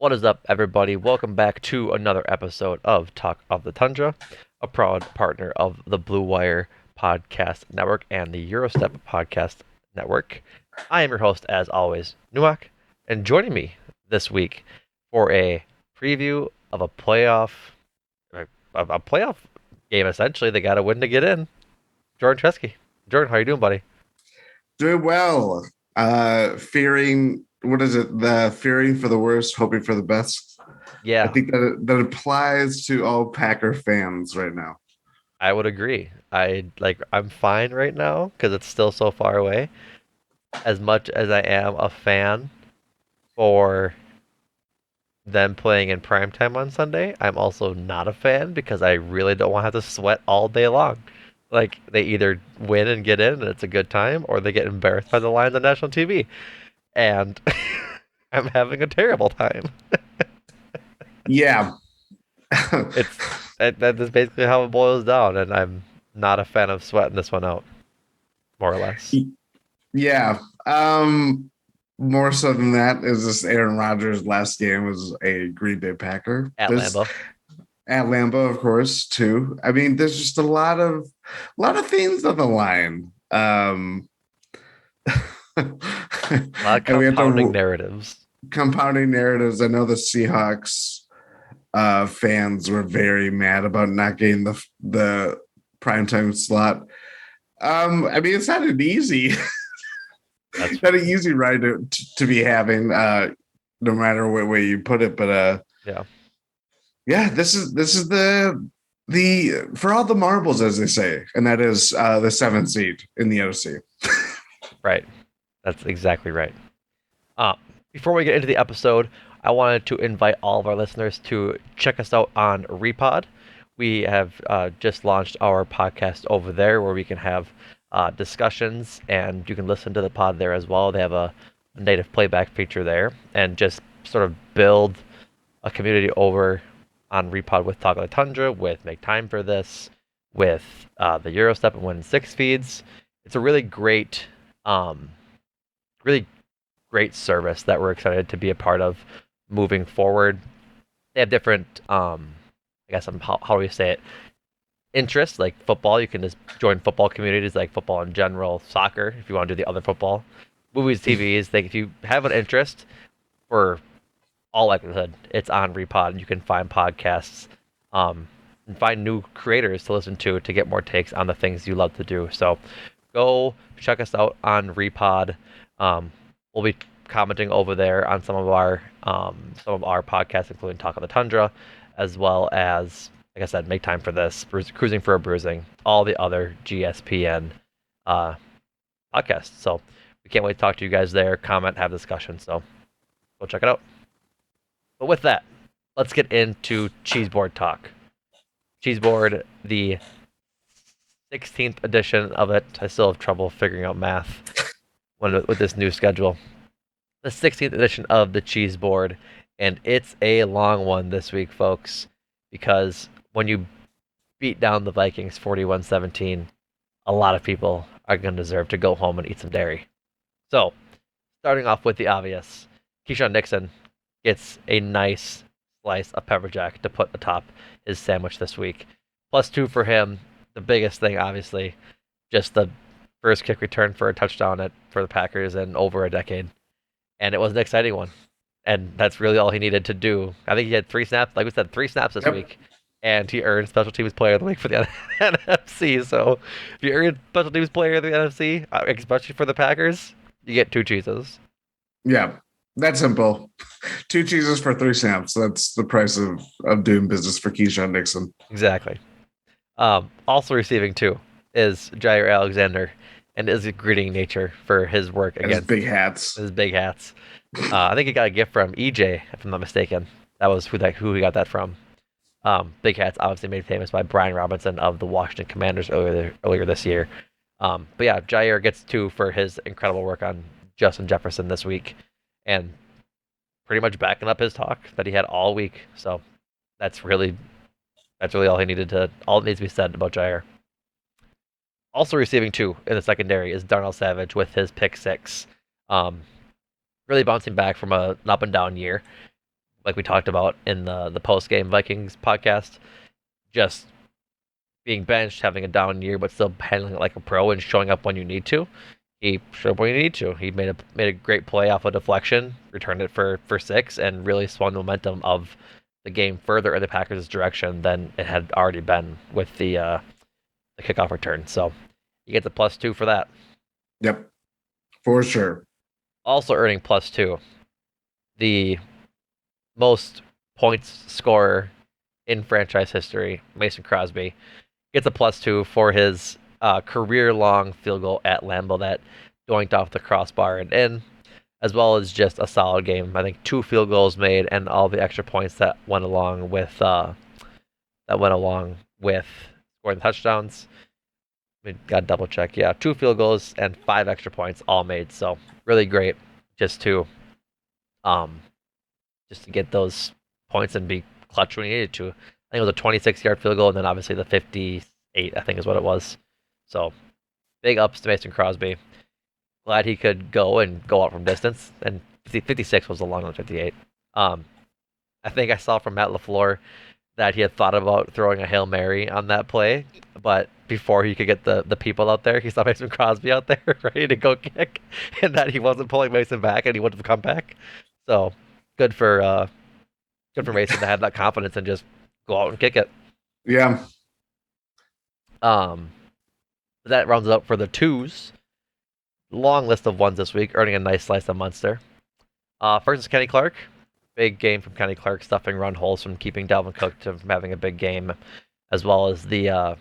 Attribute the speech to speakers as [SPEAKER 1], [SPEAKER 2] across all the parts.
[SPEAKER 1] What is up, everybody? Welcome back to another episode of Talk of the Tundra, a proud partner of the Blue Wire Podcast Network and the Eurostep Podcast Network. I am your host, as always, Numac, and joining me this week for a preview of a playoff game. Essentially, they got to win to get in. Jordan Tresky. Jordan, how you doing, buddy?
[SPEAKER 2] Doing well. Fearing what is it? The fearing for the worst, hoping for the best. I
[SPEAKER 1] Yeah,
[SPEAKER 2] think that applies to all Packer fans right now.
[SPEAKER 1] I would agree. I'm fine right now because it's still so far away. As much as I am a fan for them playing in primetime on Sunday, I'm also not a fan because I really don't want to have to sweat all day long. Like, they either win and get in and it's a good time, or they get embarrassed by the Lions on national TV. And I'm having a terrible time.
[SPEAKER 2] Yeah.
[SPEAKER 1] It's that is basically how it boils down, and I'm not a fan of sweating this one out, more or less.
[SPEAKER 2] Yeah. More so than that is this Aaron Rodgers last game was a Green Bay Packer.
[SPEAKER 1] At
[SPEAKER 2] There's
[SPEAKER 1] Lambeau.
[SPEAKER 2] at Lambeau, of course, too. I mean, there's just a lot of things on the line.
[SPEAKER 1] A lot of
[SPEAKER 2] And we have
[SPEAKER 1] compounding
[SPEAKER 2] to
[SPEAKER 1] narratives.
[SPEAKER 2] compounding narratives. I know the Seahawks fans were very mad about not getting the primetime slot. I mean, it's not an easy,
[SPEAKER 1] That's
[SPEAKER 2] not an easy ride to be having, no matter what way you put it. But
[SPEAKER 1] yeah,
[SPEAKER 2] yeah, this is the for all the marbles, as they say, and that is the seventh seed in the OC.
[SPEAKER 1] right. That's exactly right. Uh, Before we get into the episode, I wanted to invite all of our listeners to check us out on Repod. We have just launched our podcast over there where we can have discussions and you can listen to the pod there as well. They have a native playback feature there and just sort of build a community over on Repod with Talk of the Tundra, with Make Time for This, with the Eurostep and Win Six feeds. It's a um, really great service that we're excited to be a part of moving forward. They have different, I guess, how do we say it? Interests like football. You can just join football communities like football in general, soccer if you want to do the other football, movies, TVs. Like if you have an interest, for all likelihood, it's on Repod, and you can find podcasts, and find new creators to listen to get more takes on the things you love to do. So go check us out on Repod. We'll be commenting over there on some of our podcasts, including Talk of the Tundra, as well as, like I said, Make Time for This, Cruising for a Bruising, all the other GSPN uh, podcasts. So we can't wait to talk to you guys there, comment, have discussion. So go check it out. But with that, let's get into Cheeseboard talk. Cheeseboard, the 16th edition of it. I still have trouble figuring out math with this new schedule. The 16th edition of the Cheeseboard, and it's a long one this week, folks, because when you beat down the Vikings 41-17, a lot of people are going to deserve to go home and eat some dairy. So, starting off with the obvious, Keyshawn Nixon gets a nice slice of pepper jack to put atop his sandwich this week. +2 for him. The biggest thing, obviously, just the first kick return for a touchdown for the Packers in over a decade. And it was an exciting one. And that's really all he needed to do. I think he had 3 snaps, like we said, 3 snaps this
[SPEAKER 2] Yep.
[SPEAKER 1] week. And he earned Special Teams Player of the Week for the NFC. So if you earn Special Teams Player of the NFC, especially for the Packers, you get 2 cheeses.
[SPEAKER 2] Yeah, that's simple. Two cheeses for 3 snaps. That's the price of doing business for Keyshawn Nixon.
[SPEAKER 1] Exactly. Also receiving 2 is Jair Alexander and his gritty nature for his work
[SPEAKER 2] And his
[SPEAKER 1] against
[SPEAKER 2] big hats.
[SPEAKER 1] his big hats. I think he got a gift from EJ, if I'm not mistaken. That was who he got that from. Big hats, obviously made famous by Brian Robinson of the Washington Commanders earlier this year. But yeah, Jair gets 2 for his incredible work on Justin Jefferson this week, and pretty much backing up his talk that he had all week. So that's really all that needs to be said about Jair. Also receiving 2 in the secondary is Darnell Savage with his pick 6. Um, really bouncing back from an up and down year. like we talked about in the post game Vikings podcast, just being benched, having a down year, but still handling it like a pro and showing up when you need to. He showed up when you need to. He made a great play off a deflection, returned it for six, and really swung the momentum of the game further in the Packers' direction than it had already been with the kickoff return. So you get the +2 for that.
[SPEAKER 2] Yep, for sure.
[SPEAKER 1] Also earning +2, the most points scorer in franchise history, Mason Crosby, gets a +2 for his career-long field goal at Lambeau that doinked off the crossbar and in, as well as just a solid game. I think 2 field goals made and all the extra points that went along with scoring the touchdowns. We got to double check. Yeah, 2 field goals and 5 extra points all made. So really great just to um just to get those points and be clutch when you needed to. I think it was a 26-yard field goal and then obviously the 58 I think is what it was. So big ups to Mason Crosby. Glad he could go and go out from distance. And 56 was a long on 58. Um, I think I saw from Matt LaFleur that he had thought about throwing a Hail Mary on that play, but before he could get the people out there, he saw Mason Crosby out there ready to go kick, and that he wasn't pulling Mason back and he wouldn't have come back. So good for good for Mason to have that confidence and just go out and kick it.
[SPEAKER 2] Yeah.
[SPEAKER 1] Um, that rounds it up for the twos. Long list of ones this week, earning a nice slice of Munster. First is Kenny Clark. Big game from Kenny Clark, stuffing run holes from keeping Dalvin Cook from having a big game, as well as the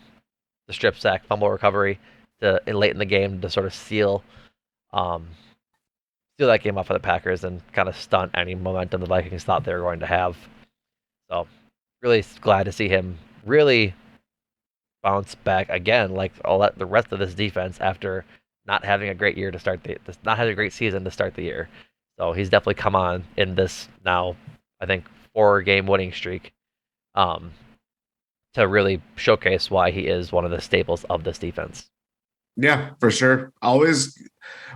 [SPEAKER 1] strip sack fumble recovery late in the game to sort of um, steal that game off of the Packers and kind of stunt any momentum the Vikings thought they were going to have. So really glad to see him really bounce back again, like the rest of this defense after not having a great year to start not having a great season to start the year. So he's definitely come on in this now, I think, 4-game winning streak, um, to really showcase why he is one of the staples of this defense.
[SPEAKER 2] Yeah, for sure. Always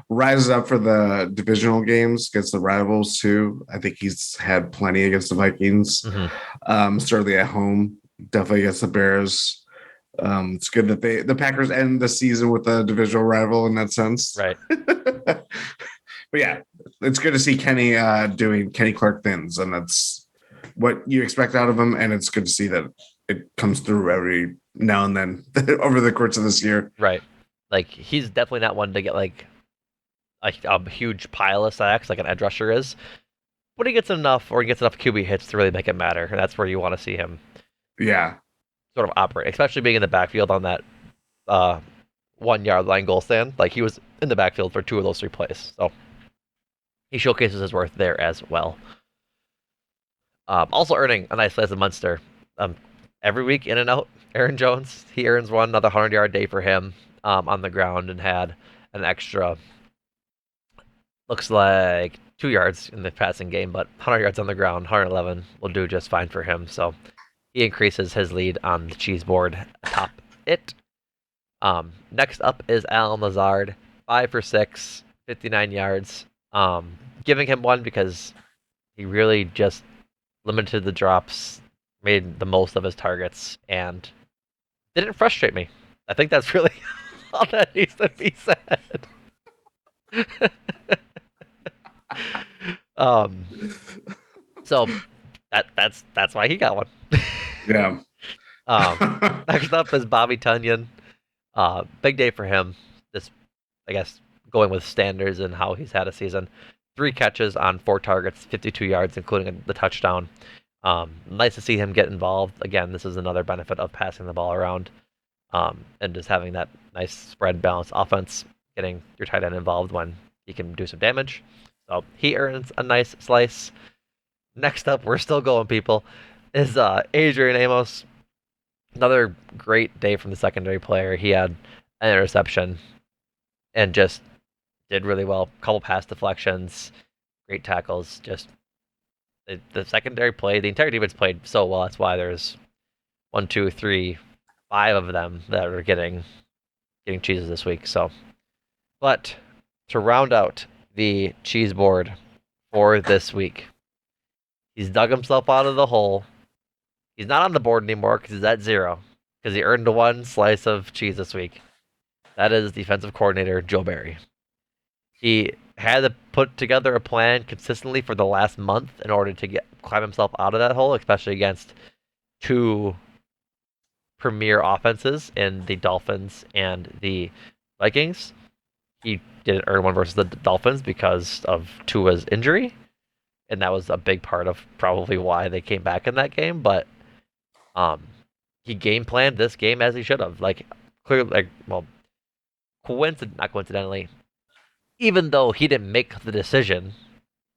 [SPEAKER 2] rises up for the divisional games against the rivals too. I think he's had plenty against the Vikings.
[SPEAKER 1] Mm-hmm.
[SPEAKER 2] Certainly at home, definitely against the Bears. It's good that the Packers end the season with a divisional rival in that sense.
[SPEAKER 1] Right.
[SPEAKER 2] But yeah, it's good to see Kenny doing Kenny Clark thins, and that's what you expect out of him. And it's good to see that it comes through every now and then over the course of this year.
[SPEAKER 1] Right. Like he's definitely not one to get like a huge pile of sacks like an edge rusher is, but he gets enough QB hits to really make it matter, and that's where you want to see him
[SPEAKER 2] Yeah,
[SPEAKER 1] sort of operate, especially being in the backfield on that 1 yard line goal stand. Like he was in the backfield for 2 of those 3 plays, so he showcases his worth there as well. Also earning a nice slice of Munster. Every week in and out, Aaron Jones, he earns another 100-yard day for him on the ground and had an extra, looks like 2 yards in the passing game, but 100 yards on the ground, 111 will do just fine for him. So he increases his lead on the cheese board atop it. Next up is Alan Lazard, 5 for 6, 59 yards. Giving him one because he really just limited the drops, made the most of his targets, and didn't frustrate me. I think that's really all that needs to be said. um, so that's why he got one.
[SPEAKER 2] yeah.
[SPEAKER 1] Next up is Bobby Tunyon. Big day for him. This, I guess, going with standards and how he's had a season. 3 catches on 4 targets, 52 yards, including the touchdown. Nice to see him get involved. Again, this is another benefit of passing the ball around, and just having that nice spread balanced offense, getting your tight end involved when he can do some damage. So he earns a nice slice. Next up, we're still going, people, is Adrian Amos. Another great day from the secondary player. He had an interception and just did really well. Couple pass deflections, great tackles. Just the secondary play, the entire defense played so well. That's why there's 1, 2, 3, 5 of them that are getting cheeses this week. So, but to round out the cheese board for this week, He's dug himself out of the hole. He's not on the board anymore because he's at 0 because he earned one slice of cheese this week. That is defensive coordinator Joe Barry. He had to put together a plan consistently for the last month in order to climb himself out of that hole, especially against two premier offenses in the Dolphins and the Vikings. He didn't earn one versus the Dolphins because of Tua's injury, and that was a big part of probably why they came back in that game. But um, he game planned this game as he should have. Like clearly, not coincidentally, even though he didn't make the decision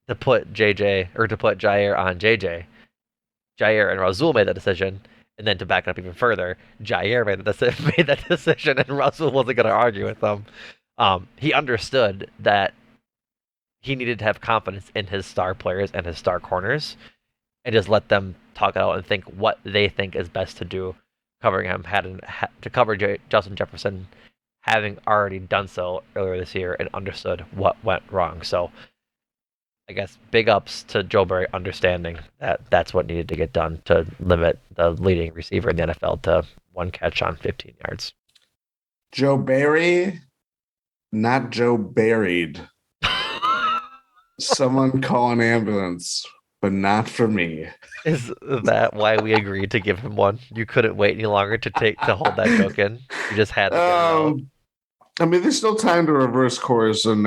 [SPEAKER 1] to put JJ or to put Jair on JJ, Jair and Razul made that decision. And then to back it up even further, Jair made that decision, and Razul wasn't going to argue with them. He understood that he needed to have confidence in his star players and his star corners, and just let them talk it out and think what they think is best to do. Covering him to cover Justin Jefferson, having already done so earlier this year and understood what went wrong. So I guess big ups to Joe Barry understanding that that's what needed to get done to limit the leading receiver in the NFL to one catch on 15 yards.
[SPEAKER 2] Joe Barry, not Joe buried. Someone call an ambulance, but not for me.
[SPEAKER 1] Is that why we agreed to give him one? You couldn't wait any longer to hold that joke in. You just had to get it out.
[SPEAKER 2] I mean, there's still time to reverse course and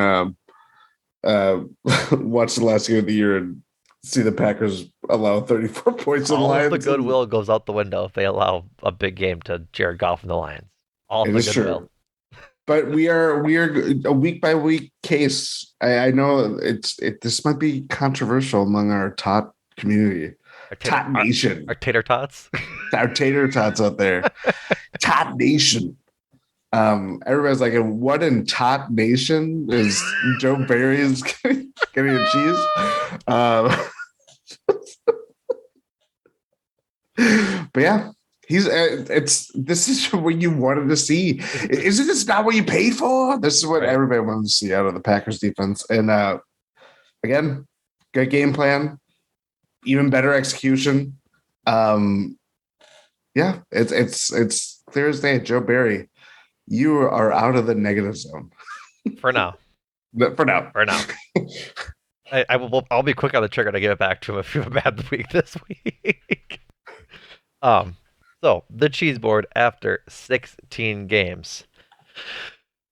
[SPEAKER 2] watch the last game of the year and see the Packers allow 34 points in the Lions.
[SPEAKER 1] All of the goodwill goes out the window if they allow a big game to Jared Goff and the Lions. All of the goodwill.
[SPEAKER 2] True. But we are a week by week case. I know this might be controversial among our tot community, tot nation,
[SPEAKER 1] our tater tots,
[SPEAKER 2] our tater tots out there, tot nation. Everybody's like, what in tot nation is Joe Barry's getting a cheese? But yeah. This is what you wanted to see. Isn't this not what you paid for? This is what everybody wanted to see out of the Packers defense. And again, good game plan, even better execution. Yeah, it's clear as day. Joe Barry, you are out of the negative zone
[SPEAKER 1] for now.
[SPEAKER 2] For now.
[SPEAKER 1] I'll be quick on the trigger to give it back to him if you have a bad week this week. So, the cheese board after 16 games.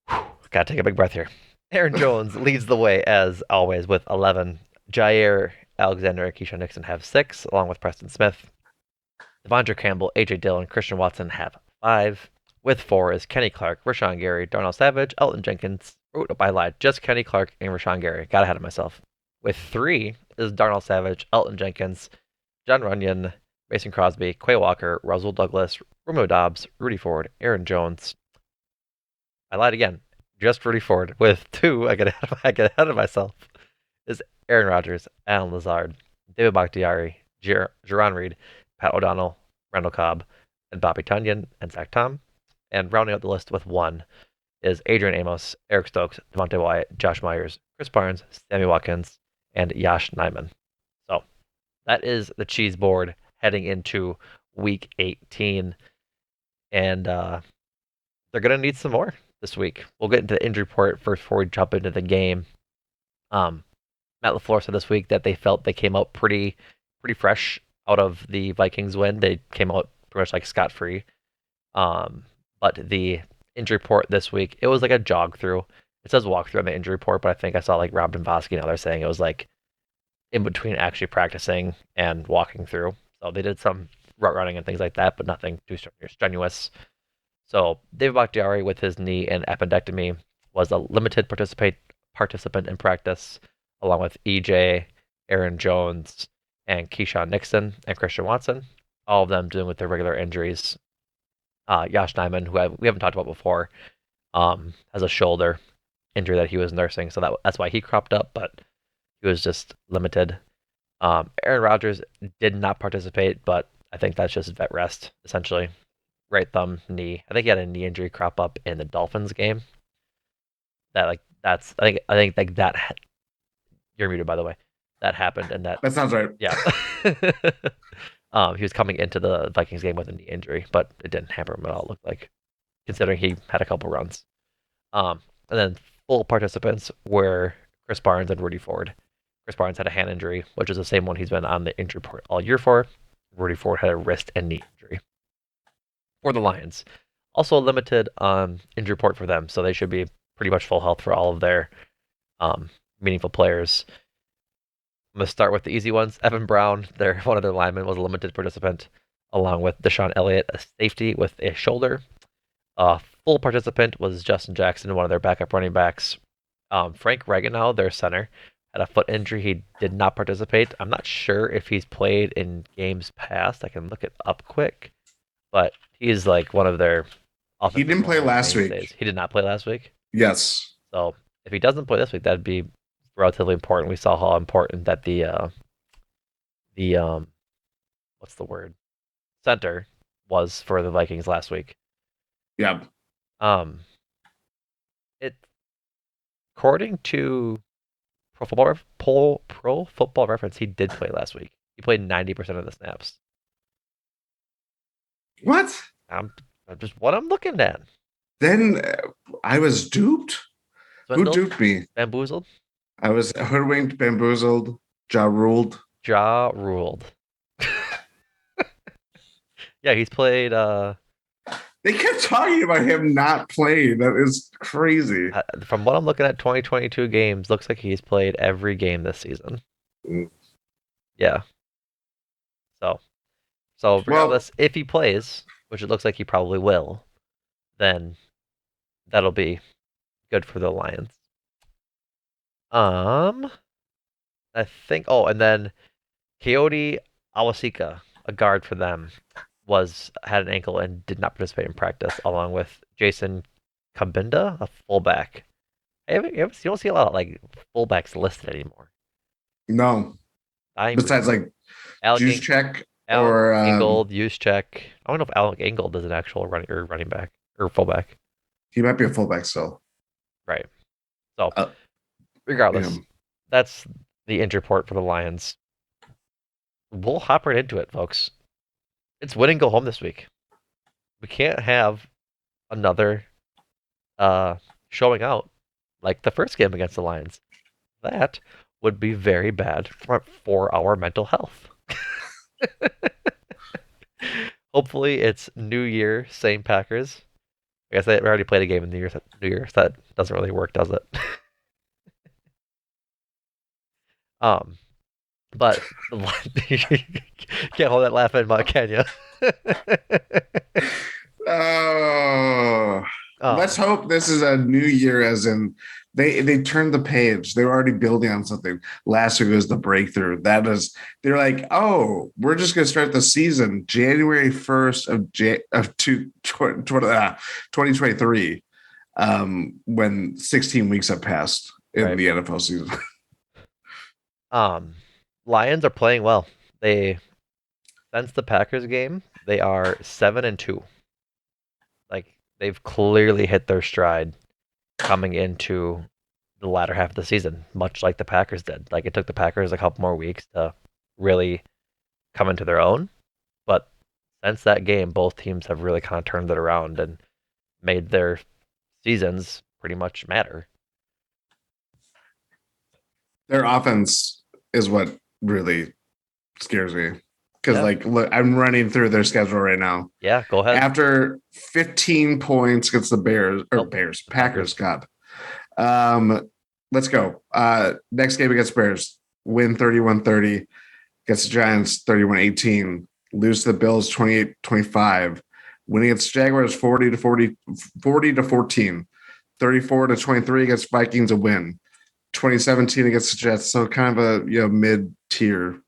[SPEAKER 1] Gotta take a big breath here. Aaron Jones leads the way, as always, with 11. Jair Alexander and Keyshawn Nixon have 6, along with Preston Smith. Devondre Campbell, A.J. Dillon, Christian Watson have 5. With 4 is Kenny Clark, Rashawn Gary, Darnell Savage, Elton Jenkins. I lied. Just Kenny Clark and Rashawn Gary. Got ahead of myself. With 3 is Darnell Savage, Elton Jenkins, John Runyon, Mason Crosby, Quay Walker, Russell Douglas, Romeo Dobbs, Rudy Ford, Aaron Jones. I lied again. Just Rudy Ford. With 2, I get ahead of myself. Is Aaron Rodgers, Alan Lazard, David Bakhtiari, Jerron Reed, Pat O'Donnell, Randall Cobb, and Bobby Tunyon, and Zach Tom. And rounding out the list with 1 is Adrian Amos, Eric Stokes, Devontae Wyatt, Josh Myers, Chris Barnes, Sammy Watkins, and Yash Nyman. So that is the cheese board heading into week 18. And they're going to need some more this week. We'll get into the injury report first before we jump into the game. Matt LaFleur said this week that they felt they came out pretty fresh out of the Vikings win. They came out pretty much like scot-free. But the injury report this week, it was like a jog through. It says walk through on the injury report, but I think I saw like Rob Dombrowski and others saying it was like in between actually practicing and walking through. So they did some route running and things like that, but nothing too strenuous. So David Bakhtiari with his knee and appendectomy was a limited participant in practice, along with EJ, Aaron Jones, and Keyshawn Nixon and Christian Watson. All of them dealing with their regular injuries. Yash Nyman, who we haven't talked about before, has a shoulder injury that he was nursing, so that's why he cropped up, but he was just limited. Aaron Rodgers did not participate, but I think that's just vet rest, essentially. Right thumb, knee. I think he had a knee injury crop up in the Dolphins game. I think that. You're muted, by the way. That happened, and that
[SPEAKER 2] sounds right.
[SPEAKER 1] Yeah, He was coming into the Vikings game with a knee injury, but it didn't hamper him at all. It looked like, considering he had a couple runs. And then full participants were Chris Barnes and Rudy Ford. Chris Barnes had a hand injury, which is the same one he's been on the injury report all year for. Rudy Ford had a wrist and knee injury for the Lions. Also a limited injury report for them, so they should be pretty much full health for all of their meaningful players. I'm going to start with the easy ones. Evan Brown, one of their linemen, was a limited participant, along with Deshaun Elliott, a safety with a shoulder. Full participant was Justin Jackson, one of their backup running backs. Frank Reganow, their center, had a foot injury. He did not participate. I'm not sure if he's played in games past. I can look it up quick. But he's like one of their
[SPEAKER 2] He didn't play last week.
[SPEAKER 1] He did not play last week?
[SPEAKER 2] Yes.
[SPEAKER 1] So if he doesn't play this week, that'd be relatively important. We saw how important that the what's the word? Center was for the Vikings last week.
[SPEAKER 2] Yeah.
[SPEAKER 1] It according to Pro Football Reference, he did play last week. He played 90% of the snaps.
[SPEAKER 2] What?
[SPEAKER 1] I'm just what I'm looking at.
[SPEAKER 2] Then I was duped.
[SPEAKER 1] Swindled,
[SPEAKER 2] who duped me?
[SPEAKER 1] Bamboozled.
[SPEAKER 2] I was hoodwinked, bamboozled, jaw ruled.
[SPEAKER 1] Jaw ruled. Yeah, he's played.
[SPEAKER 2] They kept talking about him not playing. That is crazy.
[SPEAKER 1] From what I'm looking at, 2022 games looks like he's played every game this season.
[SPEAKER 2] Mm.
[SPEAKER 1] Yeah. So regardless, if he plays, which it looks like he probably will, then that'll be good for the Lions. I think. Oh, and then Coyote Awasika, a guard for them, had an ankle and did not participate in practice, along with Jason Kabinda, a fullback. You don't see a lot of like fullbacks listed anymore.
[SPEAKER 2] No. Besides like Juice Check or
[SPEAKER 1] Ingold, Juszczyk. I don't know if Alec Ingold is an actual running back or fullback.
[SPEAKER 2] He might be a fullback still.
[SPEAKER 1] Right. So regardless, that's the injury report for the Lions. We'll hop right into it, folks. It's win and go home this week. We can't have another showing out like the first game against the Lions. That would be very bad for our mental health. Hopefully it's New Year, same Packers. I guess they already played a game in New Year, so that doesn't really work, does it? But you can't hold that laugh in, can you?
[SPEAKER 2] Oh, let's hope this is a new year, as in they turned the page. They were already building on something. Last week was the breakthrough. They're like, oh, we're just gonna start the season January 1st of 2023, when 16 weeks have passed in the NFL season.
[SPEAKER 1] Lions are playing well. Since the Packers game, they are 7-2. Like they've clearly hit their stride coming into the latter half of the season, much like the Packers did. Like it took the Packers a couple more weeks to really come into their own, but since that game, both teams have really kind of turned it around and made their seasons pretty much matter.
[SPEAKER 2] Their offense is what really scares me. Because look, I'm running through their schedule right now.
[SPEAKER 1] Yeah, go ahead.
[SPEAKER 2] After 15 points against the Packers. God. Let's go. Next game against Bears, win 31-30. Against the Giants, 31-18. Lose to the Bills, 28-25. Winning against the Jaguars, 40-14. 34-23 against Vikings, a win. 2017 against the Jets, so kind of a mid-tier.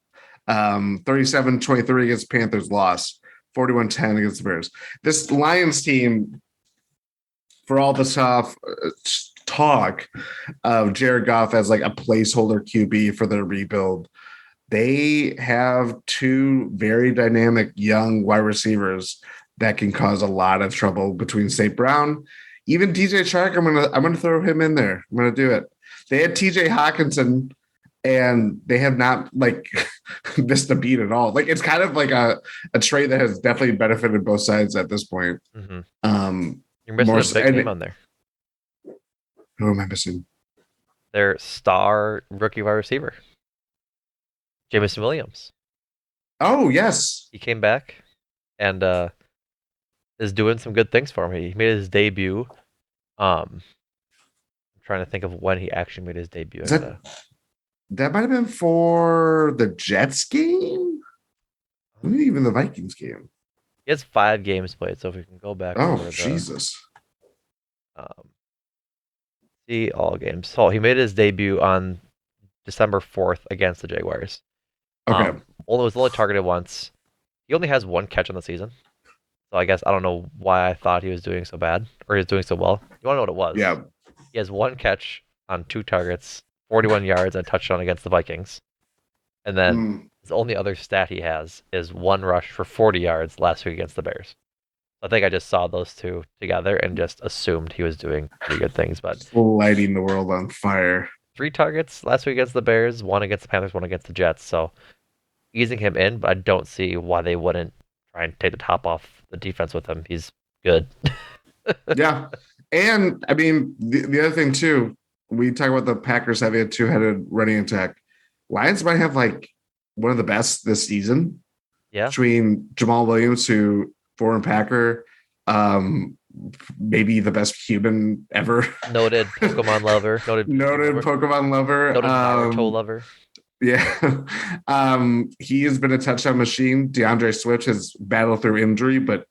[SPEAKER 2] 37-23 against Panthers, loss. 41-10 against the Bears. This Lions team, for all the talk of Jared Goff as like a placeholder QB for their rebuild, they have two very dynamic young wide receivers that can cause a lot of trouble between St. Brown, even DJ Chark. I'm gonna throw him in there. I'm gonna do it. They had TJ Hawkinson, and they have not missed a beat at all. Like it's kind of like a trade that has definitely benefited both sides at this point.
[SPEAKER 1] Mm-hmm.
[SPEAKER 2] Um,
[SPEAKER 1] You're missing
[SPEAKER 2] more
[SPEAKER 1] a big name on there.
[SPEAKER 2] who am I missing?
[SPEAKER 1] Their star rookie wide receiver, Jameson Williams.
[SPEAKER 2] Oh yes,
[SPEAKER 1] He came back and is doing some good things for him. He made his debut. I'm trying to think of when he actually made his debut.
[SPEAKER 2] That might have been for the Jets game, maybe even the Vikings game.
[SPEAKER 1] He has 5 games played, so if we can go back
[SPEAKER 2] Oh
[SPEAKER 1] over
[SPEAKER 2] Jesus!
[SPEAKER 1] um, see all games. So he made his debut on December 4th against the Jaguars.
[SPEAKER 2] Okay,
[SPEAKER 1] Although it was only targeted once. He only has 1 catch on the season. So I guess I don't know why I thought he was doing so bad or he was doing so well. You want to know what it was?
[SPEAKER 2] yeah.
[SPEAKER 1] He has 1 catch on 2 targets, 41 yards, and a touchdown against the Vikings. And then his only other stat he has is 1 rush for 40 yards last week against the Bears. I think I just saw those two together and just assumed he was doing pretty good things. But
[SPEAKER 2] Lighting the world on fire.
[SPEAKER 1] 3 targets last week against the Bears, 1 against the Panthers, 1 against the Jets. So easing him in, but I don't see why they wouldn't try and take the top off the defense with him. He's good.
[SPEAKER 2] Yeah. And I mean, the other thing too, we talk about the Packers having a 2-headed running attack. Lions might have like one of the best this season.
[SPEAKER 1] Yeah.
[SPEAKER 2] Between Jamal Williams, who foreign Packer, maybe the best human ever.
[SPEAKER 1] Noted Pokemon lover. Noted
[SPEAKER 2] Pokemon lover.
[SPEAKER 1] Noted Naruto lover.
[SPEAKER 2] Yeah. He has been a touchdown machine. DeAndre Swift has battled through injury, but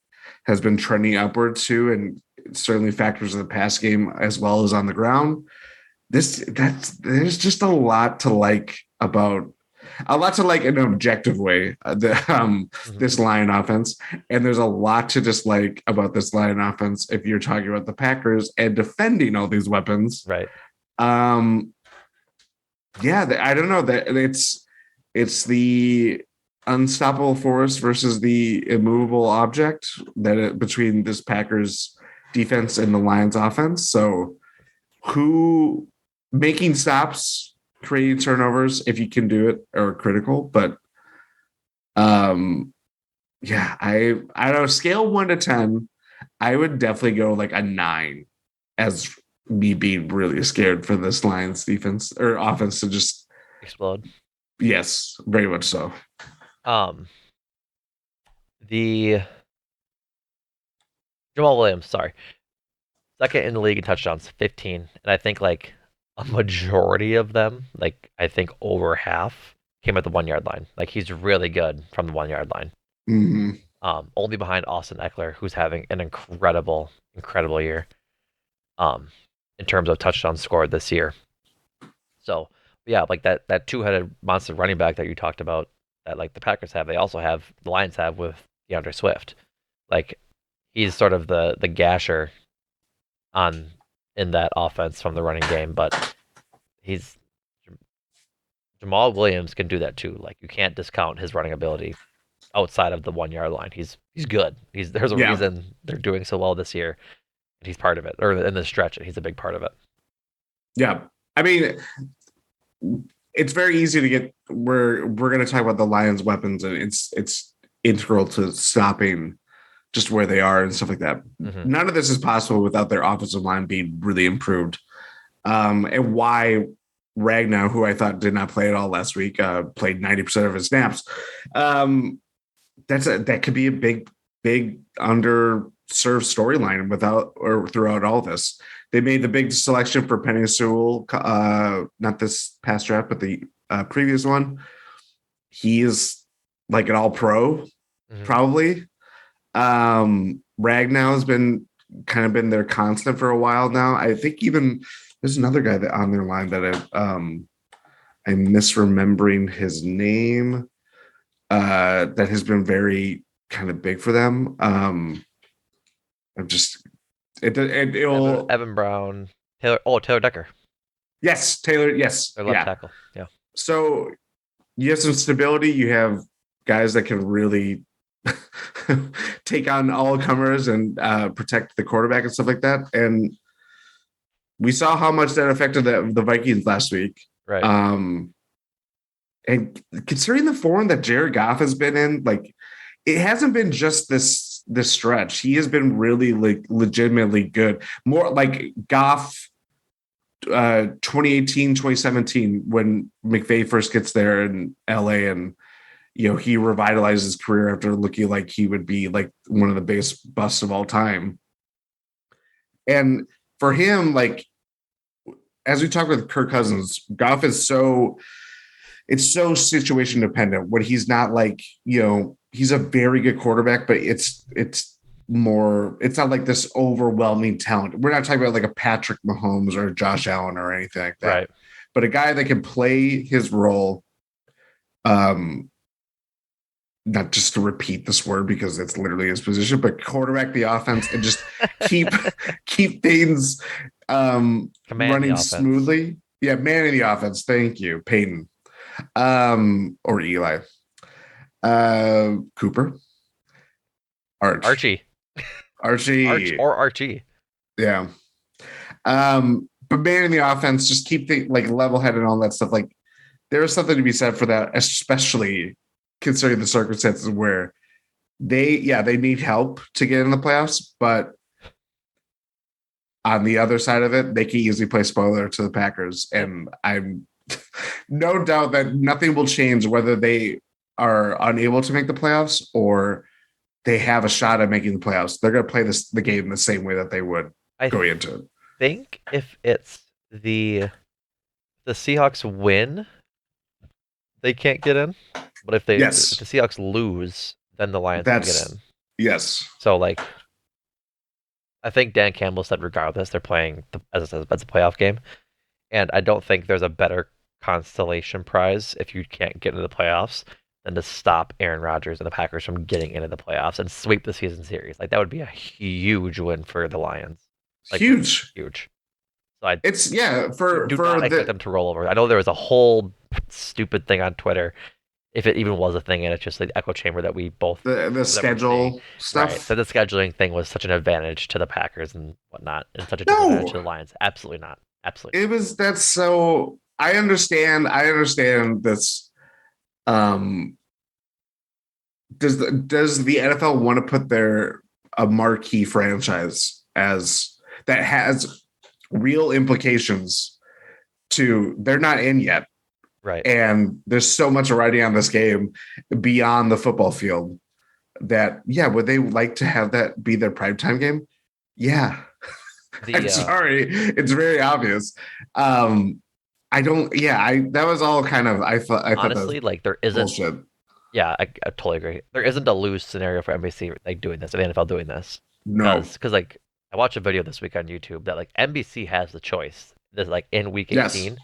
[SPEAKER 2] has been trending upward too, and certainly factors in the pass game as well as on the ground. There's just a lot to like in an objective way. This Lion offense, and there's a lot to dislike about this Lion offense if you're talking about the Packers and defending all these weapons.
[SPEAKER 1] Right.
[SPEAKER 2] Yeah, I don't know that it's the unstoppable force versus the immovable object between this Packers defense and the Lions offense. So who making stops, creating turnovers, if you can do it, are critical. But yeah, I don't know, scale 1 to 10, I would definitely go like a 9 as me being really scared for this Lions defense or offense to just
[SPEAKER 1] explode.
[SPEAKER 2] Yes, very much so.
[SPEAKER 1] The Jamal Williams, sorry, second in the league in touchdowns, 15, and I think like a majority of them, like I think over half, came at the 1 yard line. Like he's really good from the 1 yard line.
[SPEAKER 2] Mm-hmm.
[SPEAKER 1] Only behind Austin Eckler, who's having an incredible year. In terms of touchdowns scored this year. So yeah, like that 2-headed monster running back that you talked about, that like the Packers have, the Lions have with DeAndre Swift. Like he's sort of the gasher in that offense from the running game, but Jamal Williams can do that too. Like you can't discount his running ability outside of the 1 yard line. He's good. There's a reason they're doing so well this year. And he's part of it, or in the stretch, he's a big part of it.
[SPEAKER 2] Yeah, I mean, it's very easy to get. We're going to talk about the Lions' weapons, and it's integral to stopping just where they are and stuff like that. Mm-hmm. None of this is possible without their offensive line being really improved. And why Ragnar, who I thought did not play at all last week, played 90% of his snaps. That could be a big underserved storyline throughout all this. They made the big selection for Penny Sewell, not this past draft, but the previous one. He is like an all-pro, probably. Ragnar has been their constant for a while now. I think even there's another guy that on their line that I'm misremembering his name, that has been very kind of big for them. It'll
[SPEAKER 1] Evan Brown, Taylor Decker.
[SPEAKER 2] Yes, Taylor. Yes,
[SPEAKER 1] their left tackle. Yeah.
[SPEAKER 2] So you have some stability. You have guys that can really take on all comers and protect the quarterback and stuff like that. And we saw how much that affected the Vikings last week.
[SPEAKER 1] Right.
[SPEAKER 2] And considering the form that Jared Goff has been in, like it hasn't been just this stretch. He has been really like legitimately good. More like Goff 2018, 2017, when McVay first gets there in LA, and he revitalized his career after looking like he would be like one of the biggest busts of all time. And for him, like as we talked with Kirk Cousins, Goff is it's so situation dependent when he's not like, he's a very good quarterback, but it's not like this overwhelming talent. We're not talking about like a Patrick Mahomes or Josh Allen or anything like that.
[SPEAKER 1] Right.
[SPEAKER 2] But a guy that can play his role, um, not just to repeat this word because it's literally his position, but quarterback the offense and just keep keep things
[SPEAKER 1] Command the
[SPEAKER 2] running
[SPEAKER 1] offense.
[SPEAKER 2] smoothly. Yeah, man in the offense. Thank you, Peyton. Or Eli. Cooper.
[SPEAKER 1] Archie.
[SPEAKER 2] Archie.
[SPEAKER 1] Archie.
[SPEAKER 2] Yeah. But man in the offense, just keep things like level headed and all that stuff. Like there is something to be said for that, especially considering the circumstances where they need help to get in the playoffs, but on the other side of it, they can easily play spoiler to the Packers.
[SPEAKER 1] Yep.
[SPEAKER 2] And I'm no doubt that nothing will change whether they are unable to make the playoffs or they have a shot at making the playoffs. They're going to play the game the same way that they would
[SPEAKER 1] I
[SPEAKER 2] going into it.
[SPEAKER 1] think if it's the Seahawks win, they can't get in. But if
[SPEAKER 2] Yes,
[SPEAKER 1] the Seahawks lose, then the Lions can get
[SPEAKER 2] that's
[SPEAKER 1] in.
[SPEAKER 2] yes.
[SPEAKER 1] So like I think Dan Campbell said regardless they're playing as a playoff game, and I don't think there's a better constellation prize if you can't get into the playoffs than to stop Aaron Rodgers and the Packers from getting into the playoffs and sweep the season series. Like that would be a huge win for the Lions. Like
[SPEAKER 2] Huge.
[SPEAKER 1] huge. So I
[SPEAKER 2] It's
[SPEAKER 1] do
[SPEAKER 2] for
[SPEAKER 1] not expect
[SPEAKER 2] the
[SPEAKER 1] them to roll over. I know there was a whole stupid thing on Twitter, if it even was a thing, and it's just the echo chamber that we both
[SPEAKER 2] the
[SPEAKER 1] that we're seeing.
[SPEAKER 2] schedule
[SPEAKER 1] Right.
[SPEAKER 2] stuff.
[SPEAKER 1] So the scheduling thing was such an advantage to the Packers and whatnot, and such a disadvantage
[SPEAKER 2] No,
[SPEAKER 1] to the Lions. Absolutely not. Absolutely
[SPEAKER 2] it
[SPEAKER 1] not.
[SPEAKER 2] was that's so. I understand this. Um, does the NFL want to put their a marquee franchise as that has real implications to they're not in yet,
[SPEAKER 1] Right.
[SPEAKER 2] and there's so much writing on this game beyond the football field that would they like to have that be their primetime game? Yeah. I'm
[SPEAKER 1] The
[SPEAKER 2] sorry, it's very obvious. I don't. Yeah, I that was all kind of. I thought that was
[SPEAKER 1] honestly, like there isn't.
[SPEAKER 2] bullshit.
[SPEAKER 1] Yeah, I totally agree. There isn't a lose scenario for NBC like doing this, or the NFL doing this,
[SPEAKER 2] No.
[SPEAKER 1] because like I watched a video this week on YouTube that like NBC has the choice, this like in week
[SPEAKER 2] Yes.
[SPEAKER 1] 18,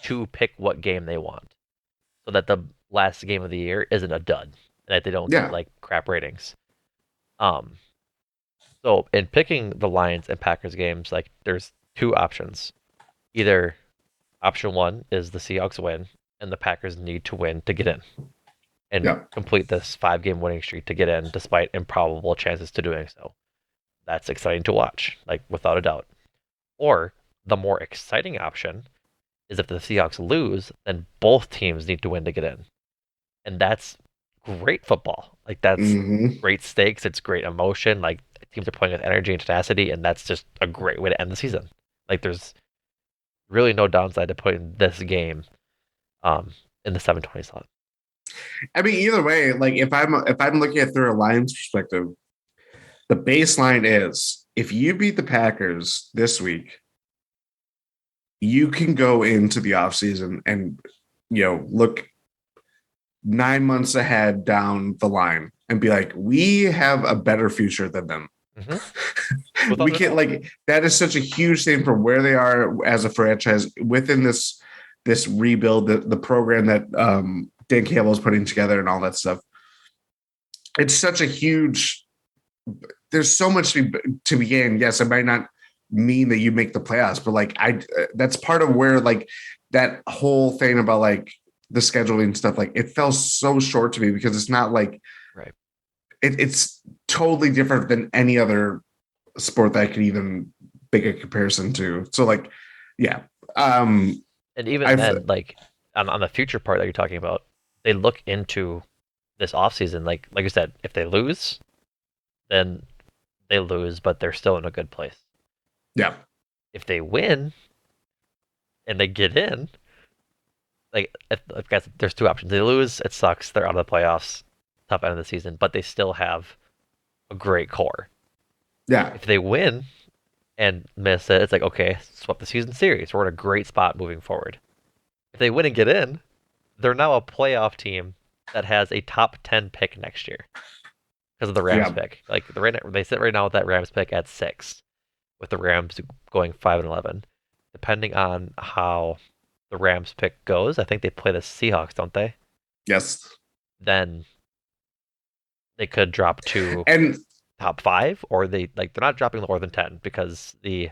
[SPEAKER 1] to pick what game they want, so that the last game of the year isn't a dud, and that they don't get
[SPEAKER 2] Yeah.
[SPEAKER 1] like crap ratings. Um, so in picking the Lions and Packers games, like there's two options. Either option one is the Seahawks win, and the Packers need to win to get in and
[SPEAKER 2] Yeah.
[SPEAKER 1] complete this 5 game winning streak to get in, despite improbable chances to doing so. That's exciting to watch, like without a doubt. Or the more exciting option is if the Seahawks lose, then both teams need to win to get in, and that's great football. Like that's
[SPEAKER 2] Hmm.
[SPEAKER 1] great stakes. It's great emotion. Like teams are playing with energy and tenacity, and that's just a great way to end the season. Like there's really no downside to putting this game um, in the 720 slot.
[SPEAKER 2] I mean, either way, like if I'm looking at through a Lions perspective, the baseline is if you beat the Packers this week, you can go into the offseason and look 9 months ahead down the line and be like, we have a better future than them.
[SPEAKER 1] Mm-hmm. Without
[SPEAKER 2] We
[SPEAKER 1] a
[SPEAKER 2] can
[SPEAKER 1] doubt.
[SPEAKER 2] like that is such a huge thing from where they are as a franchise within this rebuild, the program that Dan Campbell is putting together and all that stuff. It's such a huge. There's so much to begin. Yes, it might not mean that you make the playoffs, but like that's part of where like that whole thing about like the scheduling stuff. Like it fell so short to me because it's not like
[SPEAKER 1] Right.
[SPEAKER 2] it's totally different than any other sport that I could even make a comparison to. So like, yeah.
[SPEAKER 1] And even
[SPEAKER 2] I've
[SPEAKER 1] then, like on the future part that you're talking about, they look into this offseason, like you said, if they lose, then they lose, but they're still in a good place.
[SPEAKER 2] Yeah.
[SPEAKER 1] If they win and they get in, like if guys, there's two options. They lose, it sucks. They're out of the playoffs, tough end of the season, but they still have a great core.
[SPEAKER 2] Yeah.
[SPEAKER 1] If they win and miss it, it's like okay, swap the season series. We're in a great spot moving forward. If they win and get in, they're now a playoff team that has a top 10 pick next year because of the Rams
[SPEAKER 2] Yeah.
[SPEAKER 1] pick. Like they sit right now with that Rams pick at 6, with the Rams going 5-11. Depending on how the Rams pick goes, I think they play the Seahawks, don't they?
[SPEAKER 2] Yes.
[SPEAKER 1] Then they could drop to
[SPEAKER 2] And
[SPEAKER 1] top 5, or they're not dropping lower than 10 because the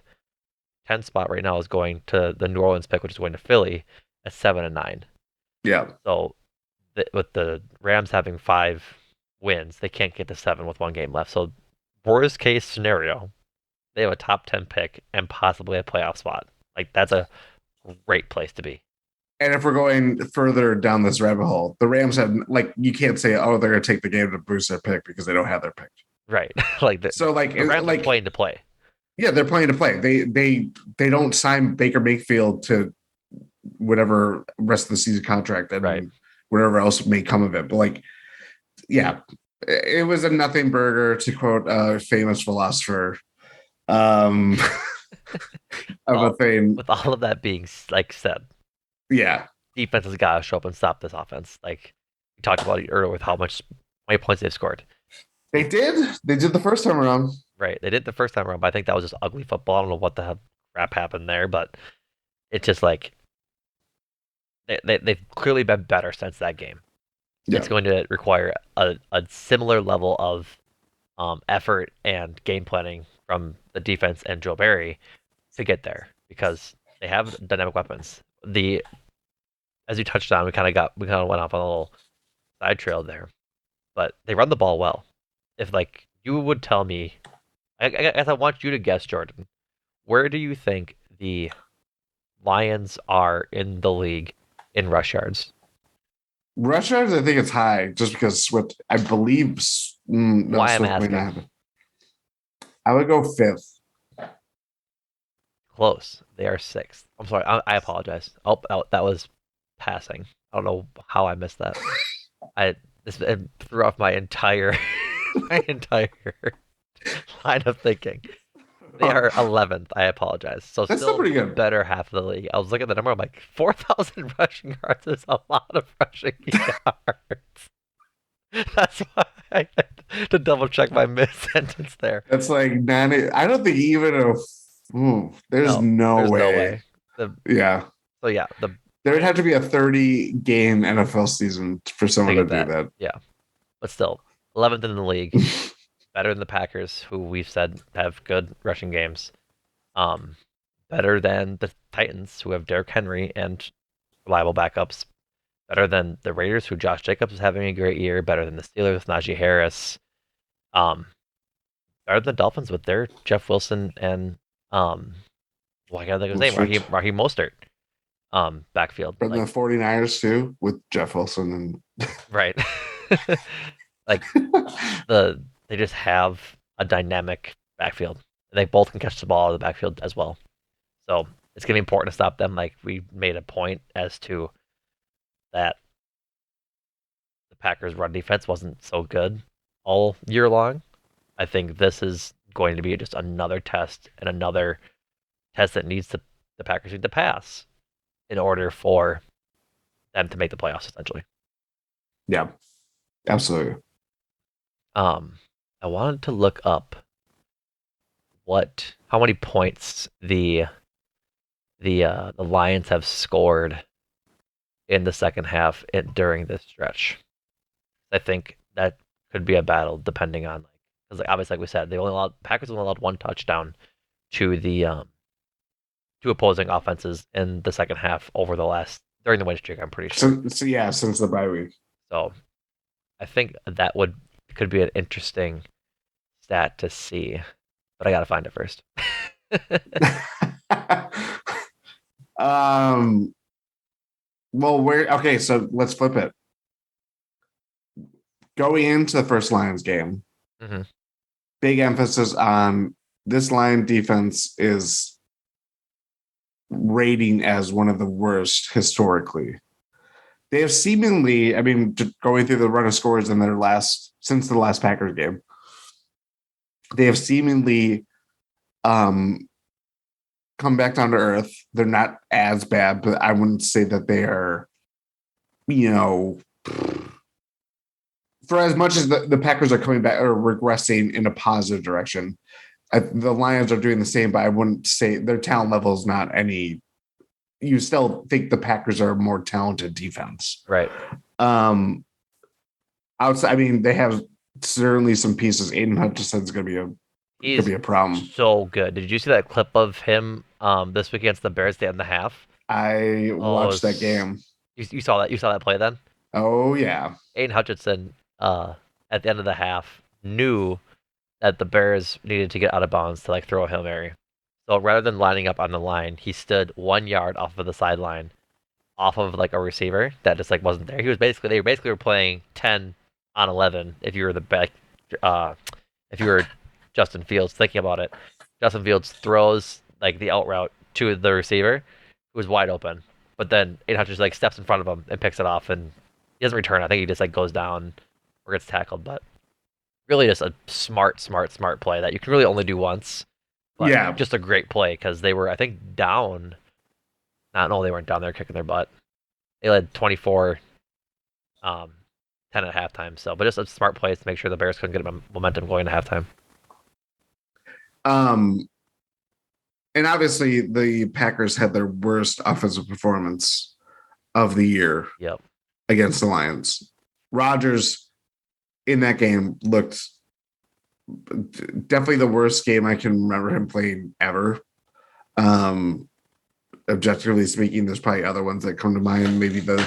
[SPEAKER 1] 10 spot right now is going to the New Orleans pick, which is going to Philly at 7-9.
[SPEAKER 2] yeah.
[SPEAKER 1] So with the Rams having 5 wins, they can't get to 7 with one game left. So worst case scenario, they have a top 10 pick and possibly a playoff spot. Like that's a great place to be.
[SPEAKER 2] And if we're going further down this rabbit hole, the Rams have like you can't say, oh, they're gonna take the game to boost their pick because they don't have their pick.
[SPEAKER 1] Right. like
[SPEAKER 2] So
[SPEAKER 1] the Rams are playing to play.
[SPEAKER 2] yeah, they're playing to play. They don't sign Baker Mayfield to whatever rest of the season contract and
[SPEAKER 1] Right.
[SPEAKER 2] whatever else may come of it. But like, yeah, it was a nothing burger to quote a famous philosopher um of a
[SPEAKER 1] Well,
[SPEAKER 2] thing.
[SPEAKER 1] with all of that being like said,
[SPEAKER 2] Yeah.
[SPEAKER 1] defense has got to show up and stop this offense. Like we talked about it earlier with how many points they've scored.
[SPEAKER 2] They did. They did the first time around.
[SPEAKER 1] Right. They did the first time around, but I think that was just ugly football. I don't know what the hell crap happened there, but it's just like they've clearly been better since that game.
[SPEAKER 2] Yeah.
[SPEAKER 1] It's going to require a similar level of effort and game planning from the defense and Joe Barry to get there because they have dynamic weapons. The As you touched on, we kind of went off on a little side trail there, but they run the ball well. If like you would tell me, I guess I want you to guess, Jordan, where do you think the Lions are in the league in rush yards?
[SPEAKER 2] Rush yards, I think it's high just because Swift, I believe, no,
[SPEAKER 1] Why I'm
[SPEAKER 2] Swift may not
[SPEAKER 1] asking.
[SPEAKER 2] have it. I would go fifth.
[SPEAKER 1] Close. They are sixth. I'm sorry. I apologize. Oh, that was passing. I don't know how I missed that. I it threw off my entire my entire line of thinking. They are 11th. I apologize. So
[SPEAKER 2] That's still
[SPEAKER 1] still
[SPEAKER 2] pretty
[SPEAKER 1] the
[SPEAKER 2] good.
[SPEAKER 1] better half of the league. I was looking at the number. I'm like 4,000 rushing yards is a lot of rushing yards. That's why I had to double check my mid sentence there.
[SPEAKER 2] That's like 90. I don't think even there's
[SPEAKER 1] No,
[SPEAKER 2] no
[SPEAKER 1] there's no
[SPEAKER 2] way.
[SPEAKER 1] way. The
[SPEAKER 2] Yeah.
[SPEAKER 1] So yeah,
[SPEAKER 2] There would have to be a 30 game NFL season for
[SPEAKER 1] to
[SPEAKER 2] someone to
[SPEAKER 1] get
[SPEAKER 2] do
[SPEAKER 1] that.
[SPEAKER 2] that.
[SPEAKER 1] Yeah, but still 11th in the league, better than the Packers, who we've said have good rushing games. Um, Better than the Titans, who have Derrick Henry and reliable backups. Better than the Raiders, who Josh Jacobs is having a great year. Better than the Steelers with Najee Harris. Um, Better than the Dolphins with their Jeff Wilson and well, I gotta think of his name, Raheem Mostert. Backfield
[SPEAKER 2] From the 49ers too, with Jeff Wilson
[SPEAKER 1] right. Like
[SPEAKER 2] and
[SPEAKER 1] they just have a dynamic backfield. They both can catch the ball out of the backfield as well. So it's gonna be important to stop them. Like we made a point as to that the Packers' run defense wasn't so good all year long. I think this is going to be just another test and another test that the Packers need to pass in order for them to make the playoffs essentially.
[SPEAKER 2] yeah, absolutely.
[SPEAKER 1] Um, I wanted to look up how many points the Lions have scored in the second half during this stretch. I think that could be a battle depending on because obviously like we said Packers only allowed one touchdown to the two opposing offenses in the second half over the last during the win streak. I'm pretty sure.
[SPEAKER 2] So yeah, since the bye week.
[SPEAKER 1] So I think that could be an interesting stat to see, but I gotta find it first.
[SPEAKER 2] um, Well, okay, so let's flip it. Going into the first Lions game,
[SPEAKER 1] Hmm.
[SPEAKER 2] big emphasis on this line defense is rating as one of the worst historically. They have seemingly, I mean, going through the run of scores in their since the last Packers game, they have seemingly um, come back down to earth. They're not as bad, but I wouldn't say that they are, you know, for as much as the Packers are coming back or regressing in a positive direction. The Lions are doing the same, but I wouldn't say their talent level is not any. You still think the Packers are a more talented defense.
[SPEAKER 1] Right.
[SPEAKER 2] Um, outside, I mean, they have certainly some pieces. Aiden Hutchinson's
[SPEAKER 1] He's
[SPEAKER 2] gonna be a problem.
[SPEAKER 1] so good. Did you see that clip of him this week against the Bears at the end of the half?
[SPEAKER 2] I
[SPEAKER 1] Oh,
[SPEAKER 2] watched that game.
[SPEAKER 1] you saw that? You saw that play then?
[SPEAKER 2] Oh yeah,
[SPEAKER 1] Aiden Hutchinson, at the end of the half, knew that the Bears needed to get out of bounds to like throw a Hail Mary. So rather than lining up on the line, he stood 1 yard off of the sideline, off of like a receiver that just like wasn't there. He was basically they basically were playing 10 on 11 if you were the back, uh, if you were Justin Fields. Thinking about it, Justin Fields throws like the out route to the receiver, who was wide open, but then Aiden Hutchinson like steps in front of him and picks it off, and he doesn't return. I think he just like goes down or gets tackled, but really just a smart play that you can really only do once. But
[SPEAKER 2] yeah.
[SPEAKER 1] just a great play because they were, I think, down. Not no, they weren't down. They were kicking their butt. They led 24, 10 at halftime. So, but just a smart play to make sure the Bears couldn't get momentum going to halftime.
[SPEAKER 2] Um, and obviously the Packers had their worst offensive performance of the year
[SPEAKER 1] Yep.
[SPEAKER 2] against the Lions. Rodgers in that game looked definitely the worst game I can remember him playing ever. Um, Objectively speaking, there's probably other ones that come to mind, maybe the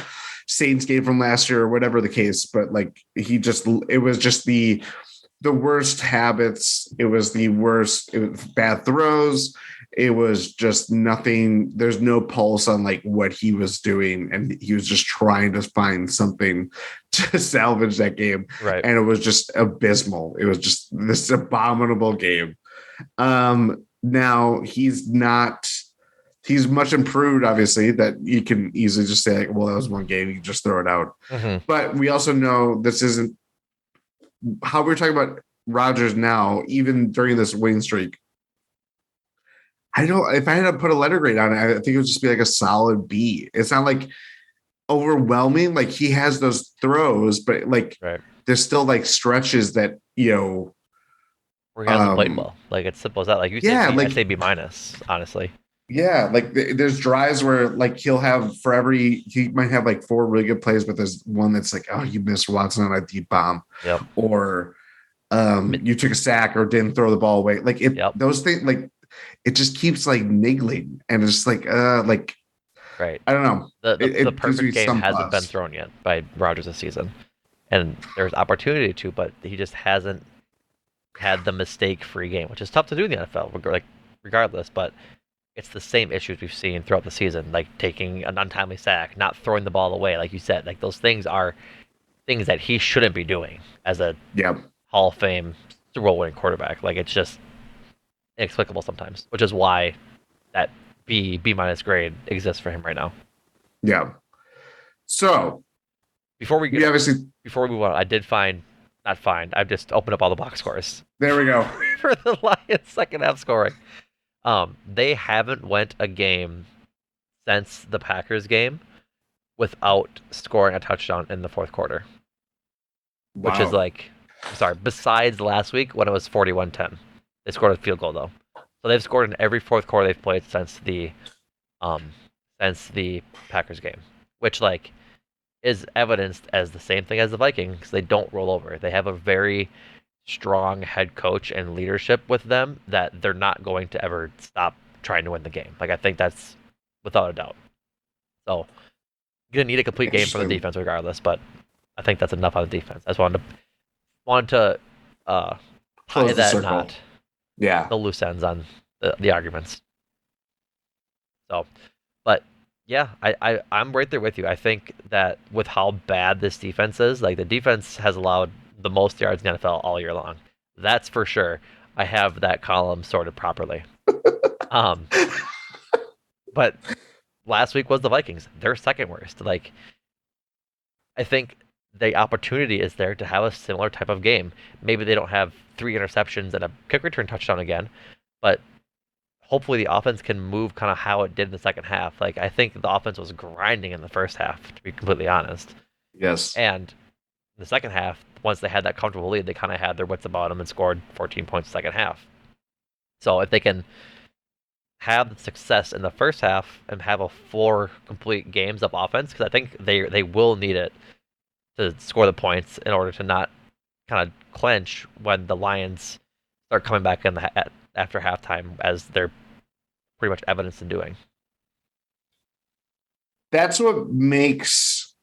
[SPEAKER 2] Saints game from last year or whatever the case, but like it was just the worst habits. It was the worst. It was bad throws. It was just nothing. There's no pulse on like what he was doing, and he was just trying to find something to salvage that game.
[SPEAKER 1] Right.
[SPEAKER 2] And it was just abysmal. It was just this abominable game. Now he's not. He's much improved, obviously, that you can easily just say, like, well, that was one game. You can just throw it out.
[SPEAKER 1] Mm-hmm.
[SPEAKER 2] But we also know this isn't how we're talking about Rodgers now, even during this winning streak. I don't. If I had to put a letter grade on it, I think it would just be like a solid B. It's not like overwhelming. Like he has those throws, but like
[SPEAKER 1] Right.
[SPEAKER 2] there's still like stretches that
[SPEAKER 1] Where he hasn't played well. Like it's simple as that. Like you say
[SPEAKER 2] yeah,
[SPEAKER 1] B, I
[SPEAKER 2] like
[SPEAKER 1] say B minus. Honestly.
[SPEAKER 2] yeah, like there's drives where like he'll have he might have like four really good plays, but there's one that's like, oh, you missed Watson on a deep bomb,
[SPEAKER 1] Yep.
[SPEAKER 2] or you took a sack or didn't throw the ball away. Like
[SPEAKER 1] Yep.
[SPEAKER 2] those things, like it just keeps like niggling, and it's like
[SPEAKER 1] Right.
[SPEAKER 2] I don't know.
[SPEAKER 1] The
[SPEAKER 2] It gives me
[SPEAKER 1] perfect game
[SPEAKER 2] some
[SPEAKER 1] hasn't been
[SPEAKER 2] pause.
[SPEAKER 1] thrown yet by Rodgers this season, and there's opportunity to, but he just hasn't had the mistake-free game, which is tough to do in the NFL, regardless. But it's the same issues we've seen throughout the season, like taking an untimely sack, not throwing the ball away, like you said. Like those things are things that he shouldn't be doing as a
[SPEAKER 2] Yeah,
[SPEAKER 1] Hall of Fame Super Bowl winning quarterback. Like it's just inexplicable sometimes, which is why that B minus grade exists for him right now.
[SPEAKER 2] yeah. So
[SPEAKER 1] Before we
[SPEAKER 2] we
[SPEAKER 1] get
[SPEAKER 2] obviously
[SPEAKER 1] before we move on, I did find not find. I've just opened up all the box scores
[SPEAKER 2] there we go.
[SPEAKER 1] for the Lions second half scoring. They haven't went a game since the Packers game without scoring a touchdown in the fourth quarter, which is
[SPEAKER 2] Wow.
[SPEAKER 1] like, I'm sorry, besides last week when it was 41-10. They scored a field goal though. So they've scored in every fourth quarter they've played um since the Packers game, which like is evidenced as the same thing as the Vikings. They don't roll over. They have a very strong head coach and leadership with them that they're not going to ever stop trying to win the game. Like I think that's without a doubt. So you're gonna need a complete game from the
[SPEAKER 2] Interesting.
[SPEAKER 1] defense regardless, but I think that's enough on the defense. I just wanted to tie
[SPEAKER 2] Close the
[SPEAKER 1] that
[SPEAKER 2] circle.
[SPEAKER 1] knot,
[SPEAKER 2] Yeah.
[SPEAKER 1] the loose ends on the arguments. So, but Yeah, I'm right there with you. I think that with how bad this defense is, like the defense has allowed the most yards in the NFL all year long. That's for sure. I have that column sorted properly. Um, but last week was the Vikings. They're second worst. Like I think the opportunity is there to have a similar type of game. Maybe they don't have three interceptions and a kick return touchdown again, but hopefully the offense can move kind of how it did in the second half. Like I think the offense was grinding in the first half, to be completely honest.
[SPEAKER 2] Yes.
[SPEAKER 1] And in the second half, once they had that comfortable lead, they kind of had their wits about them and scored 14 points in the second half. So if they can have the success in the first half and have a four complete games of offense, because I think they will need it to score the points in order to not kind of clinch when the Lions start coming back in after halftime, as they're pretty much evidenced in doing.
[SPEAKER 2] That's what makes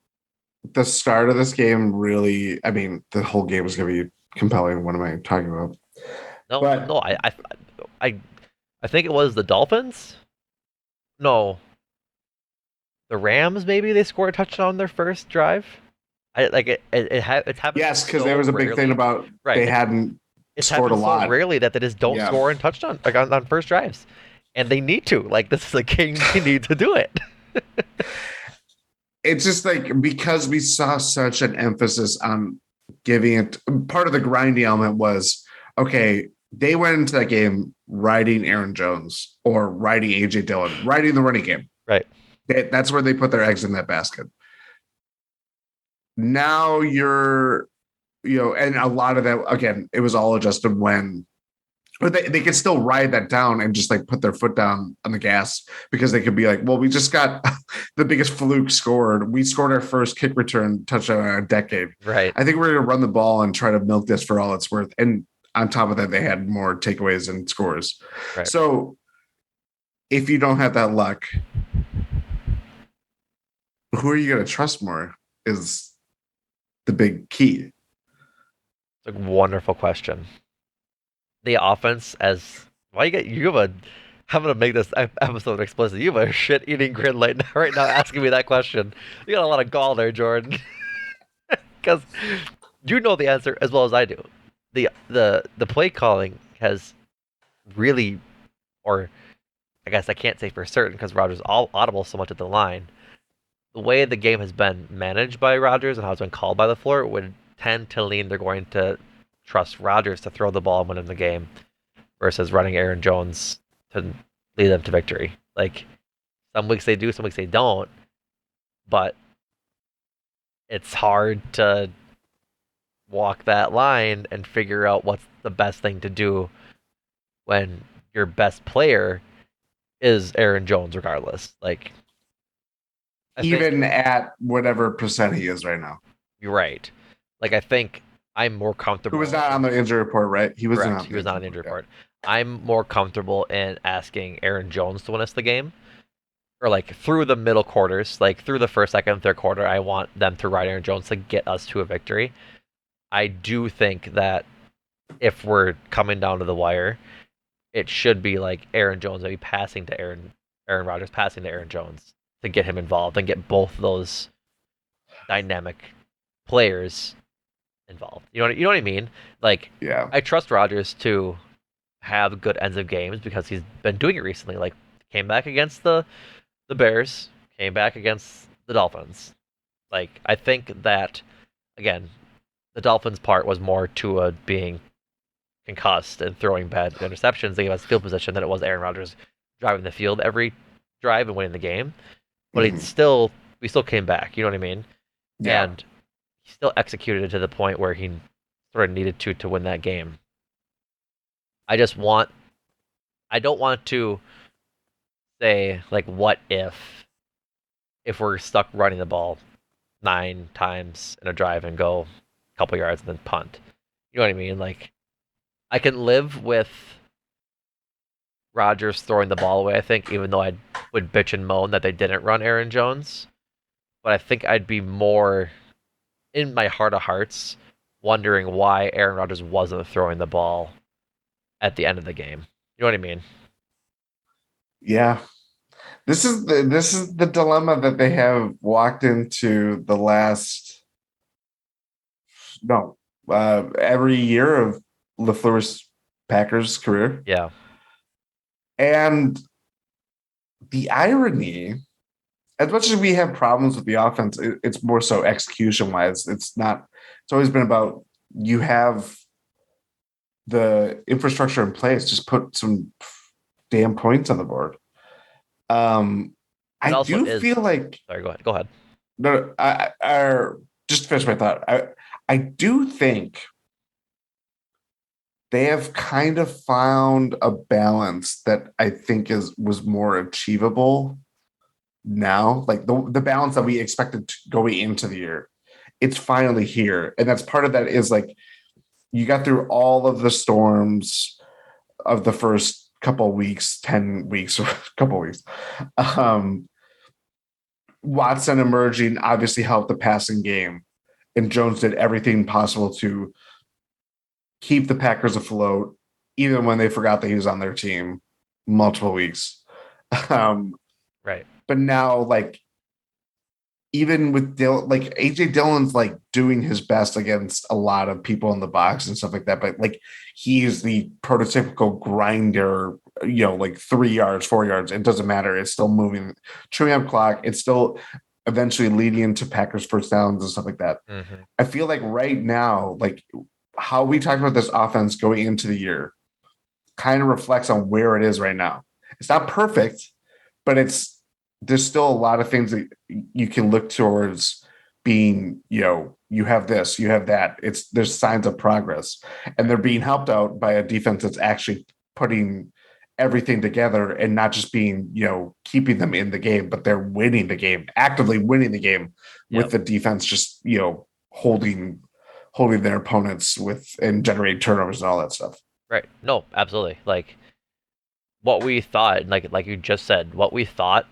[SPEAKER 2] the start of this game really, I mean, the whole game is going to be compelling. What am I talking about?
[SPEAKER 1] No,
[SPEAKER 2] But
[SPEAKER 1] no, I, I think it was the Dolphins. No, the Rams. Maybe they scored a touchdown on their first drive. I like it's happened
[SPEAKER 2] yes, because there
[SPEAKER 1] so
[SPEAKER 2] was a big thing
[SPEAKER 1] rarely.
[SPEAKER 2] about
[SPEAKER 1] Right.
[SPEAKER 2] they hadn't
[SPEAKER 1] It's
[SPEAKER 2] scored a
[SPEAKER 1] happened so
[SPEAKER 2] lot.
[SPEAKER 1] rarely that they just don't
[SPEAKER 2] Yeah.
[SPEAKER 1] score in touchdown like on first drives, and they need to. Like this is a game they need to do it.
[SPEAKER 2] It's just like because we saw such an emphasis on giving it part of the grinding element was okay, they went into that game riding Aaron Jones or riding AJ Dillon, riding the running game.
[SPEAKER 1] Right.
[SPEAKER 2] That's where they put their eggs in that basket. Now you're, and a lot of that, again, it was all adjusted when, but they could still ride that down and just like put their foot down on the gas because they could be like, well, we just got the biggest fluke scored. We scored our first kick return touchdown in a decade.
[SPEAKER 1] Right.
[SPEAKER 2] I think we're going to run the ball and try to milk this for all it's worth. And on top of that, they had more takeaways and scores.
[SPEAKER 1] Right.
[SPEAKER 2] So if you don't have that luck, who are you going to trust more is the big key.
[SPEAKER 1] It's a wonderful question. The offense as why you have a I'm gonna make this episode explicit. You have a shit eating grin right now asking me that question. You got a lot of gall there, Jordan, because you know the answer as well as I do. The play calling has really, or I guess I can't say for certain because Rodgers all audible so much at the line. The way the game has been managed by Rodgers and how it's been called by the floor would tend to lean they're going to trust Rodgers to throw the ball and win in the game versus running Aaron Jones to lead them to victory. Like some weeks they do, some weeks they don't, but it's hard to walk that line and figure out what's the best thing to do when your best player is Aaron Jones regardless. Like I think
[SPEAKER 2] Even at whatever percent he is right now.
[SPEAKER 1] you're right. Like I think I'm more
[SPEAKER 2] Who was
[SPEAKER 1] comfortable
[SPEAKER 2] not on
[SPEAKER 1] in
[SPEAKER 2] the injury report, right? He was
[SPEAKER 1] correct.
[SPEAKER 2] not on
[SPEAKER 1] He
[SPEAKER 2] the
[SPEAKER 1] was not
[SPEAKER 2] injury
[SPEAKER 1] an injury
[SPEAKER 2] report.
[SPEAKER 1] report. I'm more comfortable in asking Aaron Jones to win us the game or like through the middle quarters, like through the first, second, third quarter, I want them to ride Aaron Jones to get us to a victory. I do think that if we're coming down to the wire, it should be like Aaron Jones maybe passing to Aaron Rodgers passing to Aaron Jones to get him involved and get both those dynamic players involved. You know what I mean? Like
[SPEAKER 2] Yeah.
[SPEAKER 1] I trust Rodgers to have good ends of games because he's been doing it recently. Like came back against the Bears, came back against the Dolphins. Like I think that again, the Dolphins part was more Tua being concussed and throwing bad interceptions. They gave us field position than it was Aaron Rodgers driving the field every drive and winning the game. But
[SPEAKER 2] Mhm.
[SPEAKER 1] we still came back. You know what I mean?
[SPEAKER 2] Yeah.
[SPEAKER 1] And he still executed it to the point where he sort of needed to win that game. I just want I don't want to say like what if we're stuck running the ball 9 times in a drive and go a couple yards and then punt. You know what I mean? Like I can live with Rodgers throwing the ball away. I think even though I would bitch and moan that they didn't run Aaron Jones, but I think I'd be more in my heart of hearts wondering why Aaron Rodgers wasn't throwing the ball at the end of the game. You know what I mean?
[SPEAKER 2] Yeah. this is the dilemma that they have walked into the last no every year of LaFleur's Packers career.
[SPEAKER 1] Yeah.
[SPEAKER 2] And the irony, as much as we have problems with the offense, it's more so execution wise. It's not. It's always been about you have the infrastructure in place. Just put some damn points on the board. Um,
[SPEAKER 1] It
[SPEAKER 2] I
[SPEAKER 1] also
[SPEAKER 2] do
[SPEAKER 1] is.
[SPEAKER 2] feel like
[SPEAKER 1] Sorry, go ahead. Go ahead.
[SPEAKER 2] no. Just to finish my thought. I do think they have kind of found a balance that I think is was more achievable now. Like the balance that we expected going into the year, it's finally here, and that's part of that is like you got through all of the storms of the first couple of weeks, 10 weeks or a couple of weeks. Um, Watson emerging obviously helped the passing game, and Jones did everything possible to keep the Packers afloat, even when they forgot that he was on their team multiple weeks. Um,
[SPEAKER 1] Right.
[SPEAKER 2] but now, like, even with like AJ Dillon's like doing his best against a lot of people in the box and stuff like that. But like, he's the prototypical grinder, like 3 yards, 4 yards. It doesn't matter. It's still moving, chewing up clock. It's still eventually leading into Packers first downs and stuff like that.
[SPEAKER 1] Mm-hmm.
[SPEAKER 2] I feel like right now, like how we talked about this offense going into the year kind of reflects on where it is right now. It's not perfect, but there's still a lot of things that you can look towards being, you have this, you have that. There's signs of progress, and they're being helped out by a defense that's actually putting everything together and not just being, keeping them in the game, but they're winning the game, actively winning the game with
[SPEAKER 1] Yep.
[SPEAKER 2] the defense just, holding their opponents with and generating turnovers and all that stuff.
[SPEAKER 1] Right. No, absolutely. Like what we thought, like you just said, what we thought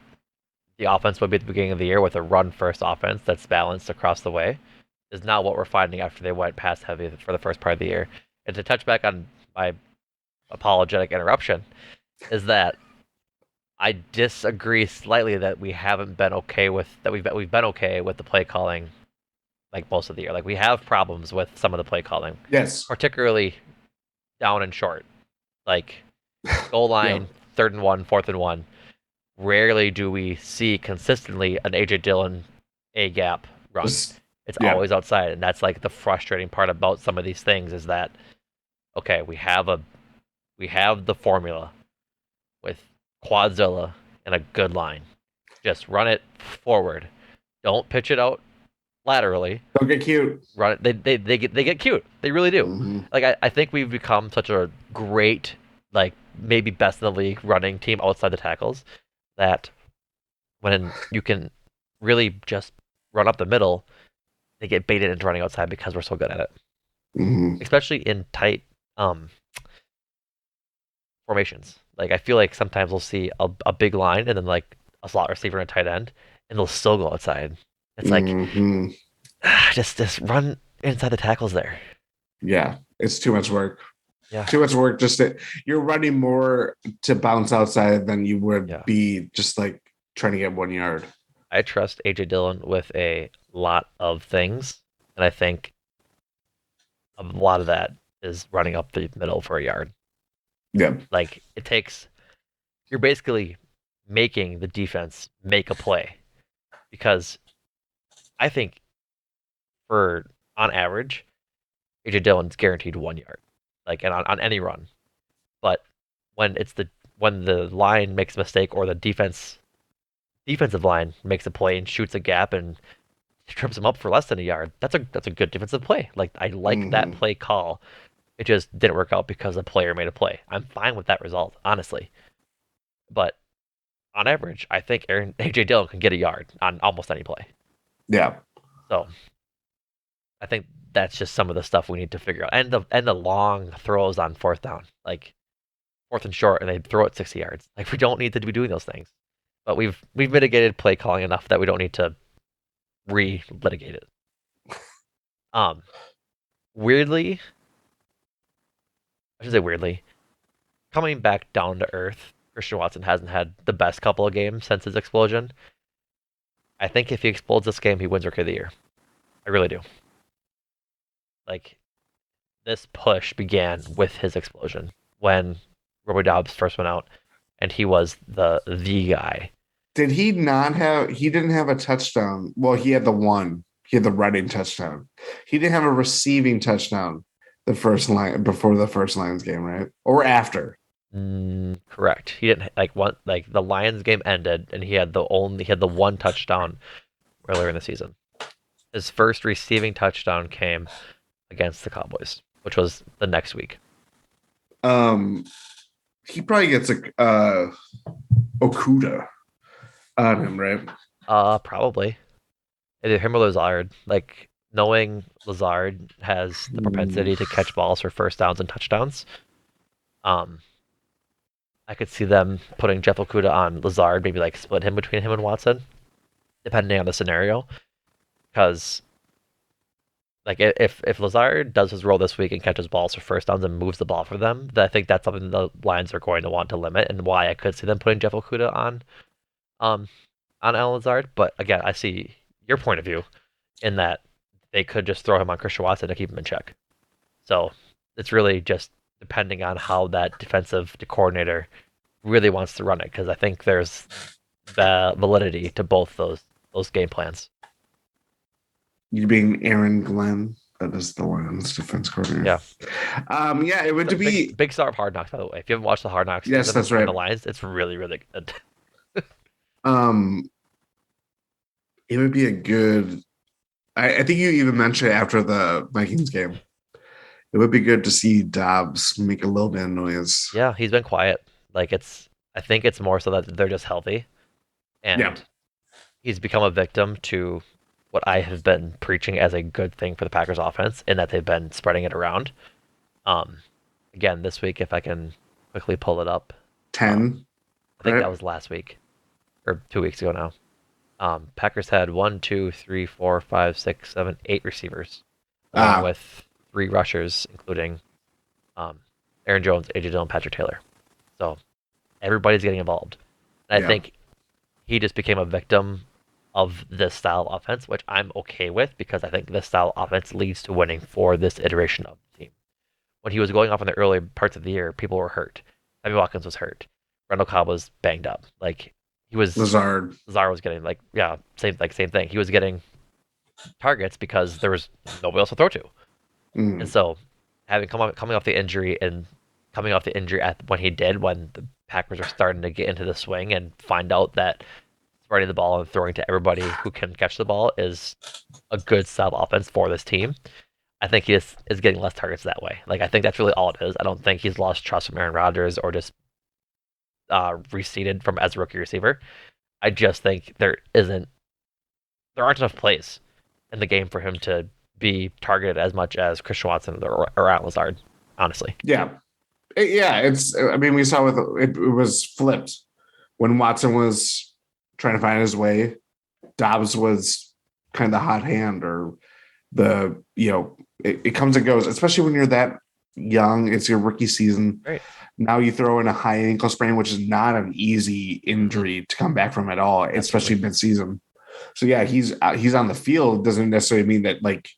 [SPEAKER 1] the offense would be at the beginning of the year with a run first offense that's balanced across the way is not what we're finding after they went pass heavy for the first part of the year. And to touch back on my apologetic interruption, is that I disagree slightly that we haven't been okay with that we've been okay with the play calling like most of the year. Like we have problems with some of the play calling,
[SPEAKER 2] Yes.
[SPEAKER 1] particularly down and short. Like goal
[SPEAKER 2] Yeah.
[SPEAKER 1] line, 3rd and 1, 4th and 1. Rarely do we see consistently an AJ Dillon A gap run. It's
[SPEAKER 2] Yeah.
[SPEAKER 1] always outside, and that's like the frustrating part about some of these things is that okay, we have the formula with Quadzilla and a good line. Just run it forward. Don't pitch it out laterally.
[SPEAKER 2] Don't get cute.
[SPEAKER 1] Run it. They get cute. They really do.
[SPEAKER 2] Mm-hmm.
[SPEAKER 1] Like I think we've become such a great like maybe best in the league running team outside the tackles that when you can really just run up the middle, they get baited into running outside because we're so good at it,
[SPEAKER 2] Mm-hmm.
[SPEAKER 1] especially in tight um, formations. Like I feel like sometimes we'll see a big line and then like a slot receiver and a tight end, and they'll still go outside. It's like
[SPEAKER 2] Mm-hmm.
[SPEAKER 1] just run inside the tackles there.
[SPEAKER 2] Yeah, it's too much work.
[SPEAKER 1] Yeah,
[SPEAKER 2] Too much work. You're running more to bounce outside than you would
[SPEAKER 1] yeah.
[SPEAKER 2] be just like trying to get 1 yard.
[SPEAKER 1] I trust AJ Dillon with a lot of things, and I think a lot of that is running up the middle for a yard.
[SPEAKER 2] Yeah.
[SPEAKER 1] Like it takes you're basically making the defense make a play because I think for on average, AJ Dillon's guaranteed 1 yard, like and on any run. But when the line makes a mistake or the defensive line makes a play and shoots a gap and trips him up for less than a yard, that's a good defensive play. Like I like that
[SPEAKER 2] Mm-hmm.
[SPEAKER 1] play call. It just didn't work out because a player made a play. I'm fine with that result, honestly. But on average, I think Aaron AJ Dillon can get a yard on almost any play.
[SPEAKER 2] Yeah.
[SPEAKER 1] So I think that's just some of the stuff we need to figure out. And the long throws on 4th down, like 4th and short, and they throw it 60 yards. Like we don't need to be doing those things. But we've mitigated play calling enough that we don't need to re-litigate it. Um, weirdly, I should say weirdly, coming back down to earth. Christian Watson hasn't had the best couple of games since his explosion. I think if he explodes this game, he wins Rookie of the Year. I really do. Like this push began with his explosion when Robo Dobbs first went out, and he was the guy.
[SPEAKER 2] Did he not have? He didn't have a touchdown. Well, he had the one. He had the running touchdown. He didn't have a receiving touchdown the first line before the first Lions game, right? Or after.
[SPEAKER 1] Correct. He didn't like the Lions game ended, and he had the one touchdown earlier in the season. His first receiving touchdown came against the Cowboys, which was the next week.
[SPEAKER 2] Um, he probably gets a Okuda on him, right?
[SPEAKER 1] Probably either him or Lazard. Like knowing Lazard has the propensity to catch balls for first downs and touchdowns. Um, I could see them putting Jeff Okuda on Lazard, maybe like split him between him and Watson, depending on the scenario. Because like if Lazard does his role this week and catches balls for first downs and moves the ball for them, then I think that's something the Lions are going to want to limit, and why I could see them putting Jeff Okuda um on Alan Lazard. But again, I see your point of view in that they could just throw him on Christian Watson to keep him in check. So it's really just depending on how that defensive coordinator really wants to run it, because I think there's the validity to both those game plans.
[SPEAKER 2] You being Aaron Glenn, that is the Lions defense coordinator.
[SPEAKER 1] Yeah.
[SPEAKER 2] Yeah, it would to be.
[SPEAKER 1] Big star of Hard Knocks, by the way. If you haven't watched the Hard Knocks
[SPEAKER 2] Yes,
[SPEAKER 1] season
[SPEAKER 2] that's
[SPEAKER 1] on
[SPEAKER 2] right.
[SPEAKER 1] the Lions, it's really, really good.
[SPEAKER 2] Um, it would be a good. I think you even mentioned after the Vikings game. It would be good to see Dobbs make a little bit of noise.
[SPEAKER 1] Yeah, he's been quiet. I think it's more so that they're just healthy,
[SPEAKER 2] Yeah.
[SPEAKER 1] and he's become a victim to what I have been preaching as a good thing for the Packers offense, in that they've been spreading it around. Um, Again, this week, if I can quickly pull it up, um,
[SPEAKER 2] 10,
[SPEAKER 1] I think
[SPEAKER 2] right?
[SPEAKER 1] that was last week or 2 weeks ago now. Packers had one, two, three, four, five, six, seven, eight receivers, along
[SPEAKER 2] Ah,
[SPEAKER 1] with three rushers, including um, Aaron Jones, AJ Dillon, Patrick Taylor. So everybody's getting involved. And I
[SPEAKER 2] yeah.
[SPEAKER 1] think he just became a victim of this style of offense, which I'm okay with, because I think this style of offense leads to winning for this iteration of the team. When he was going off in the early parts of the year, people were hurt. Sammy Watkins was hurt. Randall Cobb was banged up. Like he was
[SPEAKER 2] Lazard.
[SPEAKER 1] Lazar was getting same thing. He was getting targets because there was nobody else to throw to. And
[SPEAKER 2] Mm,
[SPEAKER 1] so having coming off the injury and coming off the injury at when he did, when the Packers are starting to get into the swing and find out that spreading the ball and throwing to everybody who can catch the ball is a good style of offense for this team. I think he is getting less targets that way. Like I think that's really all it is. I don't think he's lost trust from Aaron Rodgers or just receded from as a rookie receiver. I just think there aren't enough plays in the game for him to be targeted as much as Christian Watson or Aaron Lazard. Honestly,
[SPEAKER 2] yeah. Yeah, it's, I mean, we saw it was flipped when Watson was trying to find his way. Dobbs was kind of the hot hand, or it comes and goes, especially when you're that young. It's your rookie season.
[SPEAKER 1] right?
[SPEAKER 2] Now you throw in a high ankle sprain, which is not an easy
[SPEAKER 1] Mm-hmm.
[SPEAKER 2] injury to come back from at all, especially
[SPEAKER 1] Absolutely.
[SPEAKER 2] mid-season. So yeah, he's on the field. Doesn't necessarily mean that like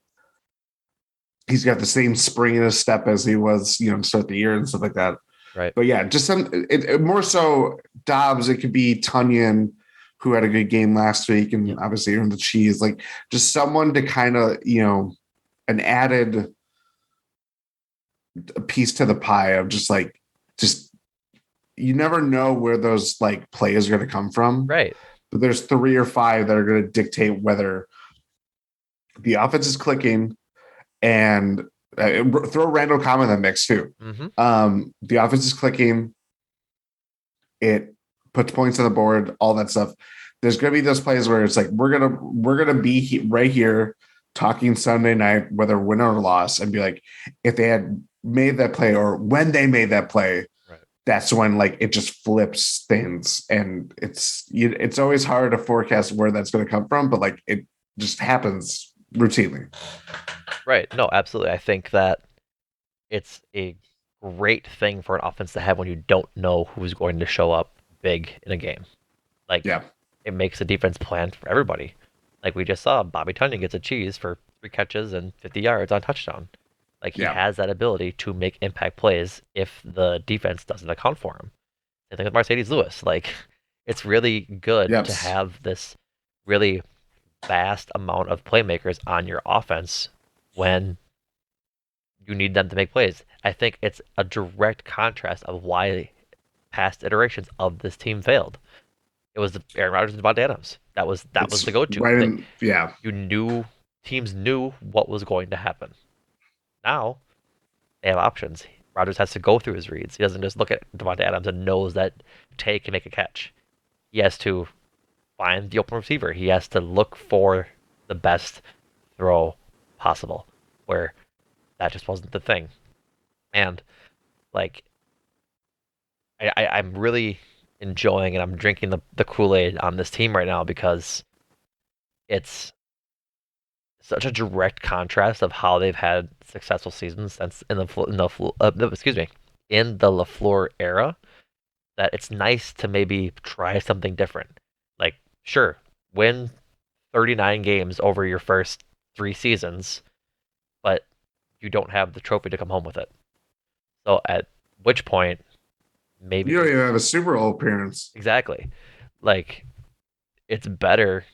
[SPEAKER 2] he's got the same spring in his step as he was, to start the year and stuff like that.
[SPEAKER 1] Right.
[SPEAKER 2] But yeah, just more so Dobbs. It could be Tunyon, who had a good game last week, and
[SPEAKER 1] Yep.
[SPEAKER 2] obviously earned the cheese. Like just someone to kind of an added piece to the pie of just you never know where those like plays are going to come from.
[SPEAKER 1] Right.
[SPEAKER 2] But there's three or five that are going to dictate whether the offense is clicking, and throw Randall Cobb in the mix too.
[SPEAKER 1] Mm-hmm.
[SPEAKER 2] The offense is clicking. It puts points on the board, all that stuff. There's going to be those plays where it's like we're gonna be right here talking Sunday night, whether win or loss, and be like, if they had made that play or when they made that play,
[SPEAKER 1] Right.
[SPEAKER 2] that's when like it just flips things, and it's always hard to forecast where that's going to come from, but like it just happens routinely.
[SPEAKER 1] Right. No, absolutely. I think that it's a great thing for an offense to have when you don't know who's going to show up big in a game. Like,
[SPEAKER 2] Yeah.
[SPEAKER 1] it makes the defense plan for everybody. Like we just saw, Bobby Tunyon gets a cheese for 3 catches and 50 yards on touchdown. Like he
[SPEAKER 2] Yeah.
[SPEAKER 1] has that ability to make impact plays if the defense doesn't account for him. Same thing with Mercedes Lewis. Like it's really good to
[SPEAKER 2] Yes.
[SPEAKER 1] have this really vast amount of playmakers on your offense when you need them to make plays. I think it's a direct contrast of why past iterations of this team failed. It was the Aaron Rodgers and Devontae Adams. That was
[SPEAKER 2] It's
[SPEAKER 1] the go-to.
[SPEAKER 2] right in. Yeah.
[SPEAKER 1] You knew teams knew what was going to happen. Now they have options. Rodgers has to go through his reads. He doesn't just look at Devontae Adams and knows that Tay can make a catch. He has to find the open receiver. He has to look for the best throw possible. Where that just wasn't the thing. And like I'm really enjoying and I'm drinking the Kool-Aid on this team right now because it's such a direct contrast of how they've had successful seasons since excuse me, in the LaFleur era, that it's nice to maybe try something different. Like sure, win 39 games over your first 3 seasons, but you don't have the trophy to come home with it. So at which point maybe
[SPEAKER 2] You don't even have a Super Bowl appearance.
[SPEAKER 1] exactly, like it's better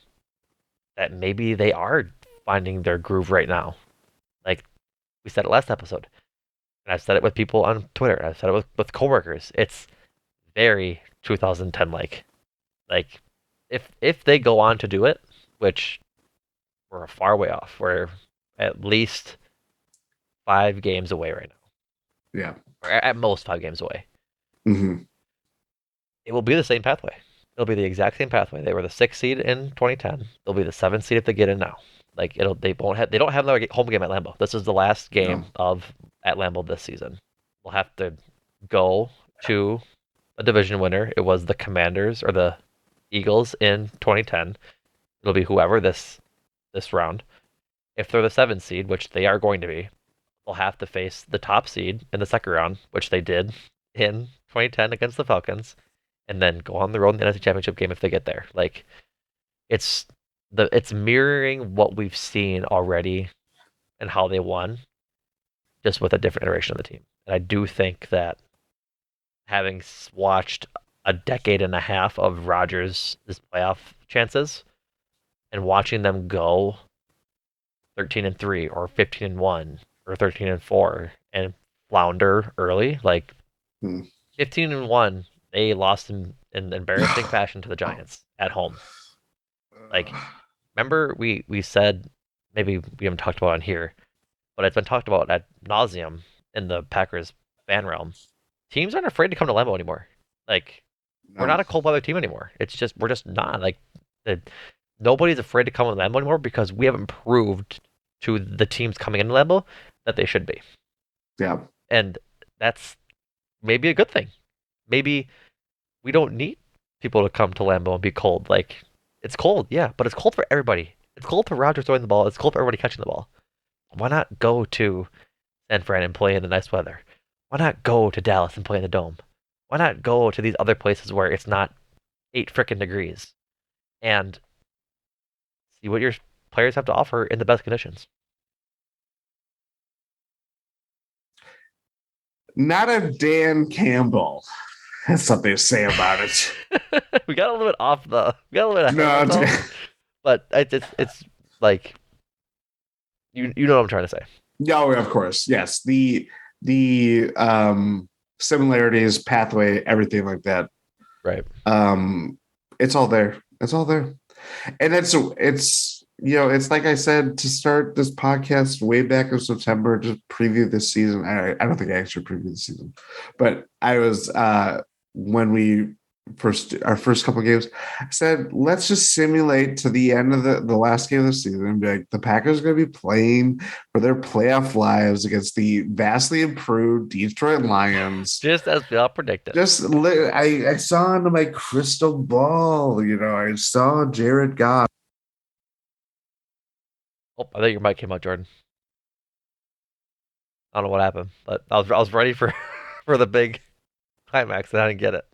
[SPEAKER 1] that maybe they are finding their groove right now. Like we said it last episode, and I've said it with people on Twitter. I've said it with coworkers. It's very 2010 like. Like if they go on to do it, which we're a far way off. We're at least 5 games away right now,
[SPEAKER 2] Yeah.
[SPEAKER 1] or at most 5 games away.
[SPEAKER 2] Hmm.
[SPEAKER 1] It will be the same pathway. It'll be the exact same pathway. They were the 6th seed in 2010. They'll be the 7th seed if they get in now. Like they don't have another home game at Lambeau. This is the last
[SPEAKER 2] No.
[SPEAKER 1] game of at Lambeau this season. We'll have to go to a division winner. It was the Commanders or the Eagles in 2010. It'll be whoever this round. If they're the 7th seed, which they are going to be, they'll have to face the top seed in the second round, which they did in 2010 against the Falcons, and then go on the road in the NFC Championship game if they get there. Like it's it's mirroring what we've seen already and how they won, just with a different iteration of the team. And I do think that having watched a decade and a half of Rodgers' playoff chances and watching them go 13-3 or 15-1 or 13-4 and flounder early, like
[SPEAKER 2] Hmm.
[SPEAKER 1] 15-1, they lost in embarrassing fashion to the Giants at home. Like, remember we said, maybe we haven't talked about it on here, but it's been talked about ad nauseum in the Packers fan realm. Teams aren't afraid to come to Lambeau anymore. Like, we're
[SPEAKER 2] No.
[SPEAKER 1] not a cold weather team anymore. It's just we're just not like the, nobody's afraid to come to Lambeau anymore because we haven't proved to the teams coming into Lambeau that they should be,
[SPEAKER 2] Yeah.
[SPEAKER 1] and that's maybe a good thing. Maybe we don't need people to come to Lambeau and be cold. Like it's cold, yeah, but it's cold for everybody. It's cold for Rodgers throwing the ball. It's cold for everybody catching the ball. Why not go to San Fran and play in the nice weather? Why not go to Dallas and play in the dome? Why not go to these other places where it's not 8 frickin' degrees and see what your players have to offer in the best conditions?
[SPEAKER 2] Not a Dan Campbell has something to say about it.
[SPEAKER 1] We got a little bit we got a little bit ahead of
[SPEAKER 2] No.
[SPEAKER 1] ourselves, but it's like you know what I'm trying to say.
[SPEAKER 2] No, of course. Yes. The similarities, pathway, everything like that.
[SPEAKER 1] Right.
[SPEAKER 2] It's all there. It's all there. And it's it's like I said to start this podcast way back in September to preview this season. I don't think I actually previewed the season, but I was when we our first couple of games, I said let's just simulate to the end of the last game of the season and be like the Packers are going to be playing for their playoff lives against the vastly improved Detroit Lions.
[SPEAKER 1] Just as we all predicted.
[SPEAKER 2] I saw into my crystal ball, I saw Jared Goff.
[SPEAKER 1] Oh, I think your mic came out, Jordan. I don't know what happened, but I was ready for for the big climax, and I didn't get it.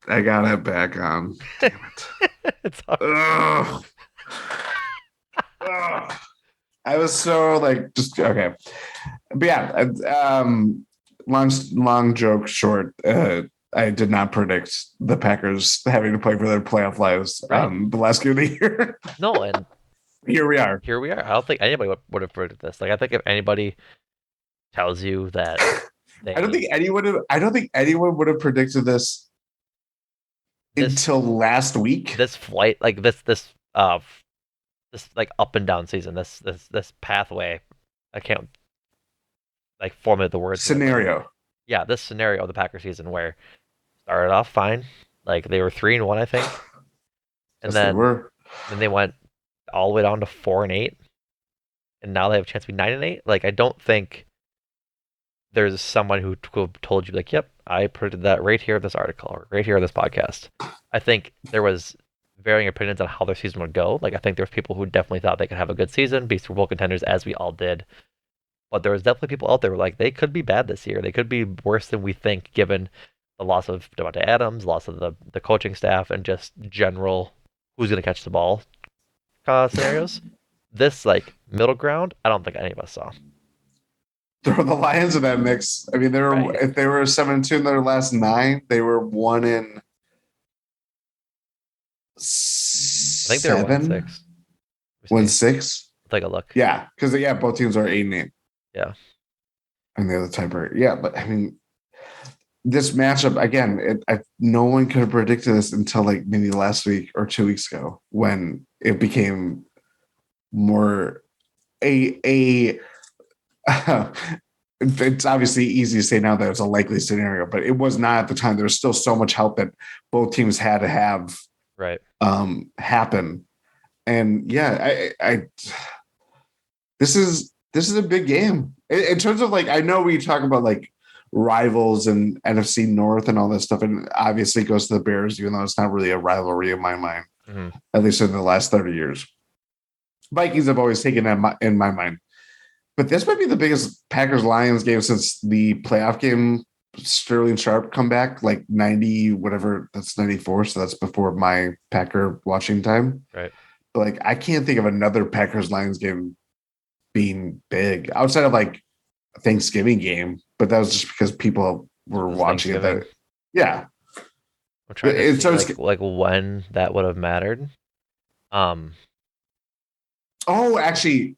[SPEAKER 2] I got it back on. Damn it.
[SPEAKER 1] It's all
[SPEAKER 2] Ugh. Ugh. I was so like just okay. But yeah, long joke short. I did not predict the Packers having to play for their playoff lives
[SPEAKER 1] right.
[SPEAKER 2] the last game of the year.
[SPEAKER 1] No, and
[SPEAKER 2] Here we are.
[SPEAKER 1] here we are. I don't think anybody would have predicted this. Like, I think if anybody tells you that they
[SPEAKER 2] I don't think anyone would have predicted this
[SPEAKER 1] this
[SPEAKER 2] until last week.
[SPEAKER 1] this flight, like this like up and down season, this pathway, I can't like formulate the words here, but
[SPEAKER 2] Scenario.
[SPEAKER 1] yeah, this scenario of the Packer season where started off fine, like they were 3-1, I think, and
[SPEAKER 2] Yes, they were.
[SPEAKER 1] then they went all the way down to 4-8, and now they have a chance to be 9-8. Like, I don't think there's someone who told you like, yep, I predicted that right here in this article or right here in this podcast. I think there was varying opinions on how their season would go. Like, I think there's people who definitely thought they could have a good season, be Super Bowl contenders, as we all did. But there was definitely people out there who were like, they could be bad this year. They could be worse than we think, given the loss of Devontae Adams, loss of the coaching staff, and just general who's going to catch the ball scenarios. This like middle ground, I don't think any of us saw.
[SPEAKER 2] Throw the Lions in that mix. I mean, they were
[SPEAKER 1] Right.
[SPEAKER 2] if they were 7-2 in their last 9, they were 1 in
[SPEAKER 1] I think they were
[SPEAKER 2] 7,
[SPEAKER 1] 1-6.
[SPEAKER 2] 1-6.
[SPEAKER 1] Take a look.
[SPEAKER 2] Yeah, because yeah, both teams are 8-8.
[SPEAKER 1] Yeah.
[SPEAKER 2] And the other tiebreaker. Yeah, but I mean, this matchup again, no one could have predicted this until like maybe last week or 2 weeks ago when it became more a it's obviously easy to say now that it's a likely scenario, but it was not at the time. There was still so much help that both teams had to have
[SPEAKER 1] Right.
[SPEAKER 2] happen. And yeah, I this is a big game in terms of like I know we talk about like rivals and NFC North and all this stuff, and obviously it goes to the Bears, even though it's not really a rivalry in my mind, at least in the last 30 years. Vikings have always taken that in my mind. But this might be the biggest Packers Lions game since the playoff game. Sterling Sharp comeback, like 90, whatever, that's 94. So that's before my Packer watching time.
[SPEAKER 1] Right.
[SPEAKER 2] But like, I can't think of another Packers Lions game being big outside of like a Thanksgiving game. But that was just because people were watching it. That, yeah.
[SPEAKER 1] I'm trying to
[SPEAKER 2] It's
[SPEAKER 1] see like when that would have mattered.
[SPEAKER 2] Oh, actually,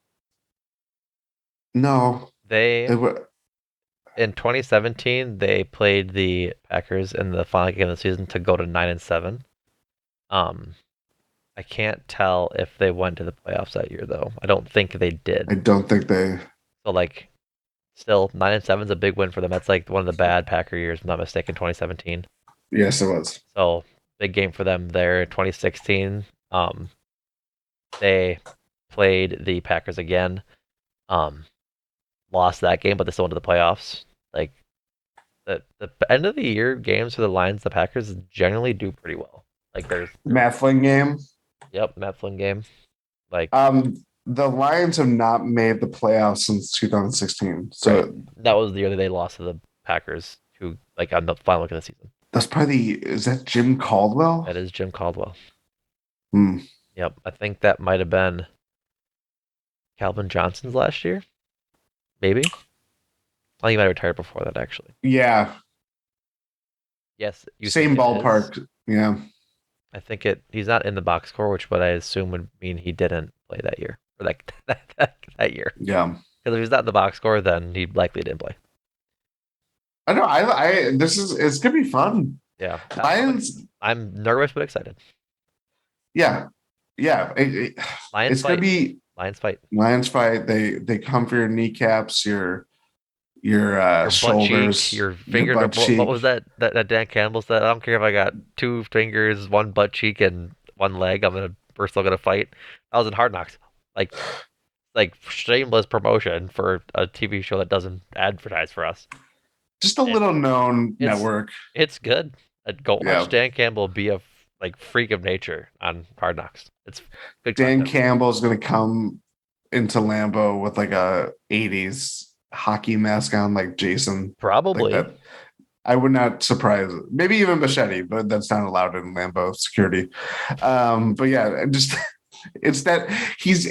[SPEAKER 2] no.
[SPEAKER 1] They in 2017 they played the Packers in the final game of the season to go to 9-7. I can't tell if they went to the playoffs that year though. I don't think they did.
[SPEAKER 2] I don't think they.
[SPEAKER 1] So like, still 9-7 is a big win for them. That's like one of the bad Packer years, if I'm not mistaken, 2017.
[SPEAKER 2] Yes, it was.
[SPEAKER 1] So big game for them there. 2016, they played the Packers again. Lost that game, but they still went to the playoffs. Like the end of the year games for the Lions, the Packers generally do pretty well. Like there's
[SPEAKER 2] Matt Flynn game.
[SPEAKER 1] Yep, Matt Flynn game. Like
[SPEAKER 2] the Lions have not made the playoffs since 2016. So
[SPEAKER 1] right. That was the year that they lost to the Packers, who like on the final week of the season.
[SPEAKER 2] That's probably is that Jim Caldwell?
[SPEAKER 1] That is Jim Caldwell.
[SPEAKER 2] Hmm.
[SPEAKER 1] Yep, I think that might have been Calvin Johnson's last year. Maybe. Oh, he might have retired before that, actually.
[SPEAKER 2] Yeah.
[SPEAKER 1] Yes.
[SPEAKER 2] Same ballpark. Yeah.
[SPEAKER 1] I think he's not in the box score, but I assume would mean he didn't play that year. Or that year.
[SPEAKER 2] Yeah.
[SPEAKER 1] Because if he's not in the box score, then he likely didn't play.
[SPEAKER 2] I know. It's gonna be fun.
[SPEAKER 1] Yeah.
[SPEAKER 2] Lions.
[SPEAKER 1] I'm nervous but excited.
[SPEAKER 2] Yeah. Yeah.
[SPEAKER 1] Lions
[SPEAKER 2] it's
[SPEAKER 1] fight.
[SPEAKER 2] Gonna be
[SPEAKER 1] Lions fight.
[SPEAKER 2] Lions fight. They come for your kneecaps, your shoulders,
[SPEAKER 1] cheek, your finger. What was that Dan Campbell said? I don't care if I got 2 fingers, 1 butt cheek, and 1 leg. We're still gonna fight. I was in Hard Knocks. Like shameless promotion for a TV show that doesn't advertise for us.
[SPEAKER 2] Just a little known network.
[SPEAKER 1] It's good. Go watch Dan Campbell be a freak of nature on Hard Knocks. It's good.
[SPEAKER 2] Dan Campbell's gonna come into Lambeau with like a 80s hockey mask on, like Jason.
[SPEAKER 1] Probably.
[SPEAKER 2] Like I would not surprise. Maybe even Machete, but that's not allowed in Lambeau security. But yeah, just it's that he's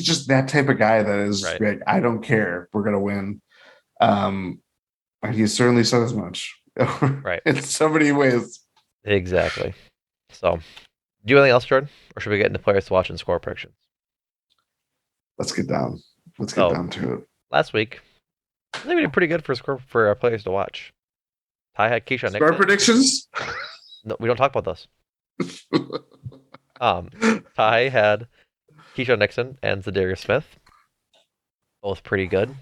[SPEAKER 2] just that type of guy that is
[SPEAKER 1] Right.
[SPEAKER 2] like, I don't care, we're gonna win. And he certainly said as much
[SPEAKER 1] Right.
[SPEAKER 2] in so many ways.
[SPEAKER 1] Exactly. So, do you have anything else, Jordan? Or should we get into players to watch and score predictions?
[SPEAKER 2] Let's get down. Let's get
[SPEAKER 1] So,
[SPEAKER 2] down to it.
[SPEAKER 1] last week, I think we did pretty good for score for our players to watch. Ty had Keyshawn
[SPEAKER 2] Score
[SPEAKER 1] Nixon.
[SPEAKER 2] predictions.
[SPEAKER 1] No, we don't talk about those. Ty had Keyshawn Nixon and Zadarius Smith, both pretty good.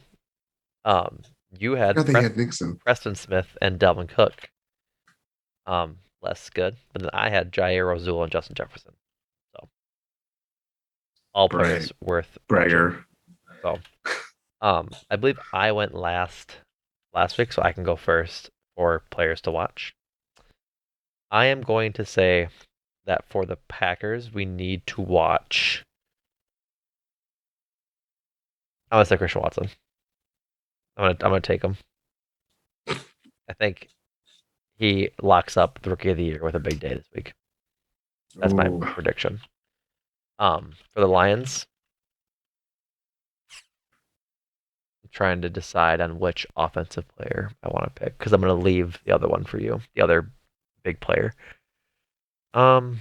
[SPEAKER 1] You
[SPEAKER 2] I
[SPEAKER 1] had
[SPEAKER 2] forgot they had Nixon.
[SPEAKER 1] Preston Smith and Delvin Cook. Less good. But then I had Jair Rozul and Justin Jefferson. So all players worth
[SPEAKER 2] Bragger.
[SPEAKER 1] watching. So I believe I went last week, so I can go first for players to watch. I am going to say that for the Packers, we need to watch. I'm gonna say Christian Watson. I'm gonna take him. I think he locks up the Rookie of the Year with a big day this week. That's my
[SPEAKER 2] Ooh.
[SPEAKER 1] prediction. For the Lions, I'm trying to decide on which offensive player I want to pick because I'm gonna leave the other one for you, the other big player. DeAndre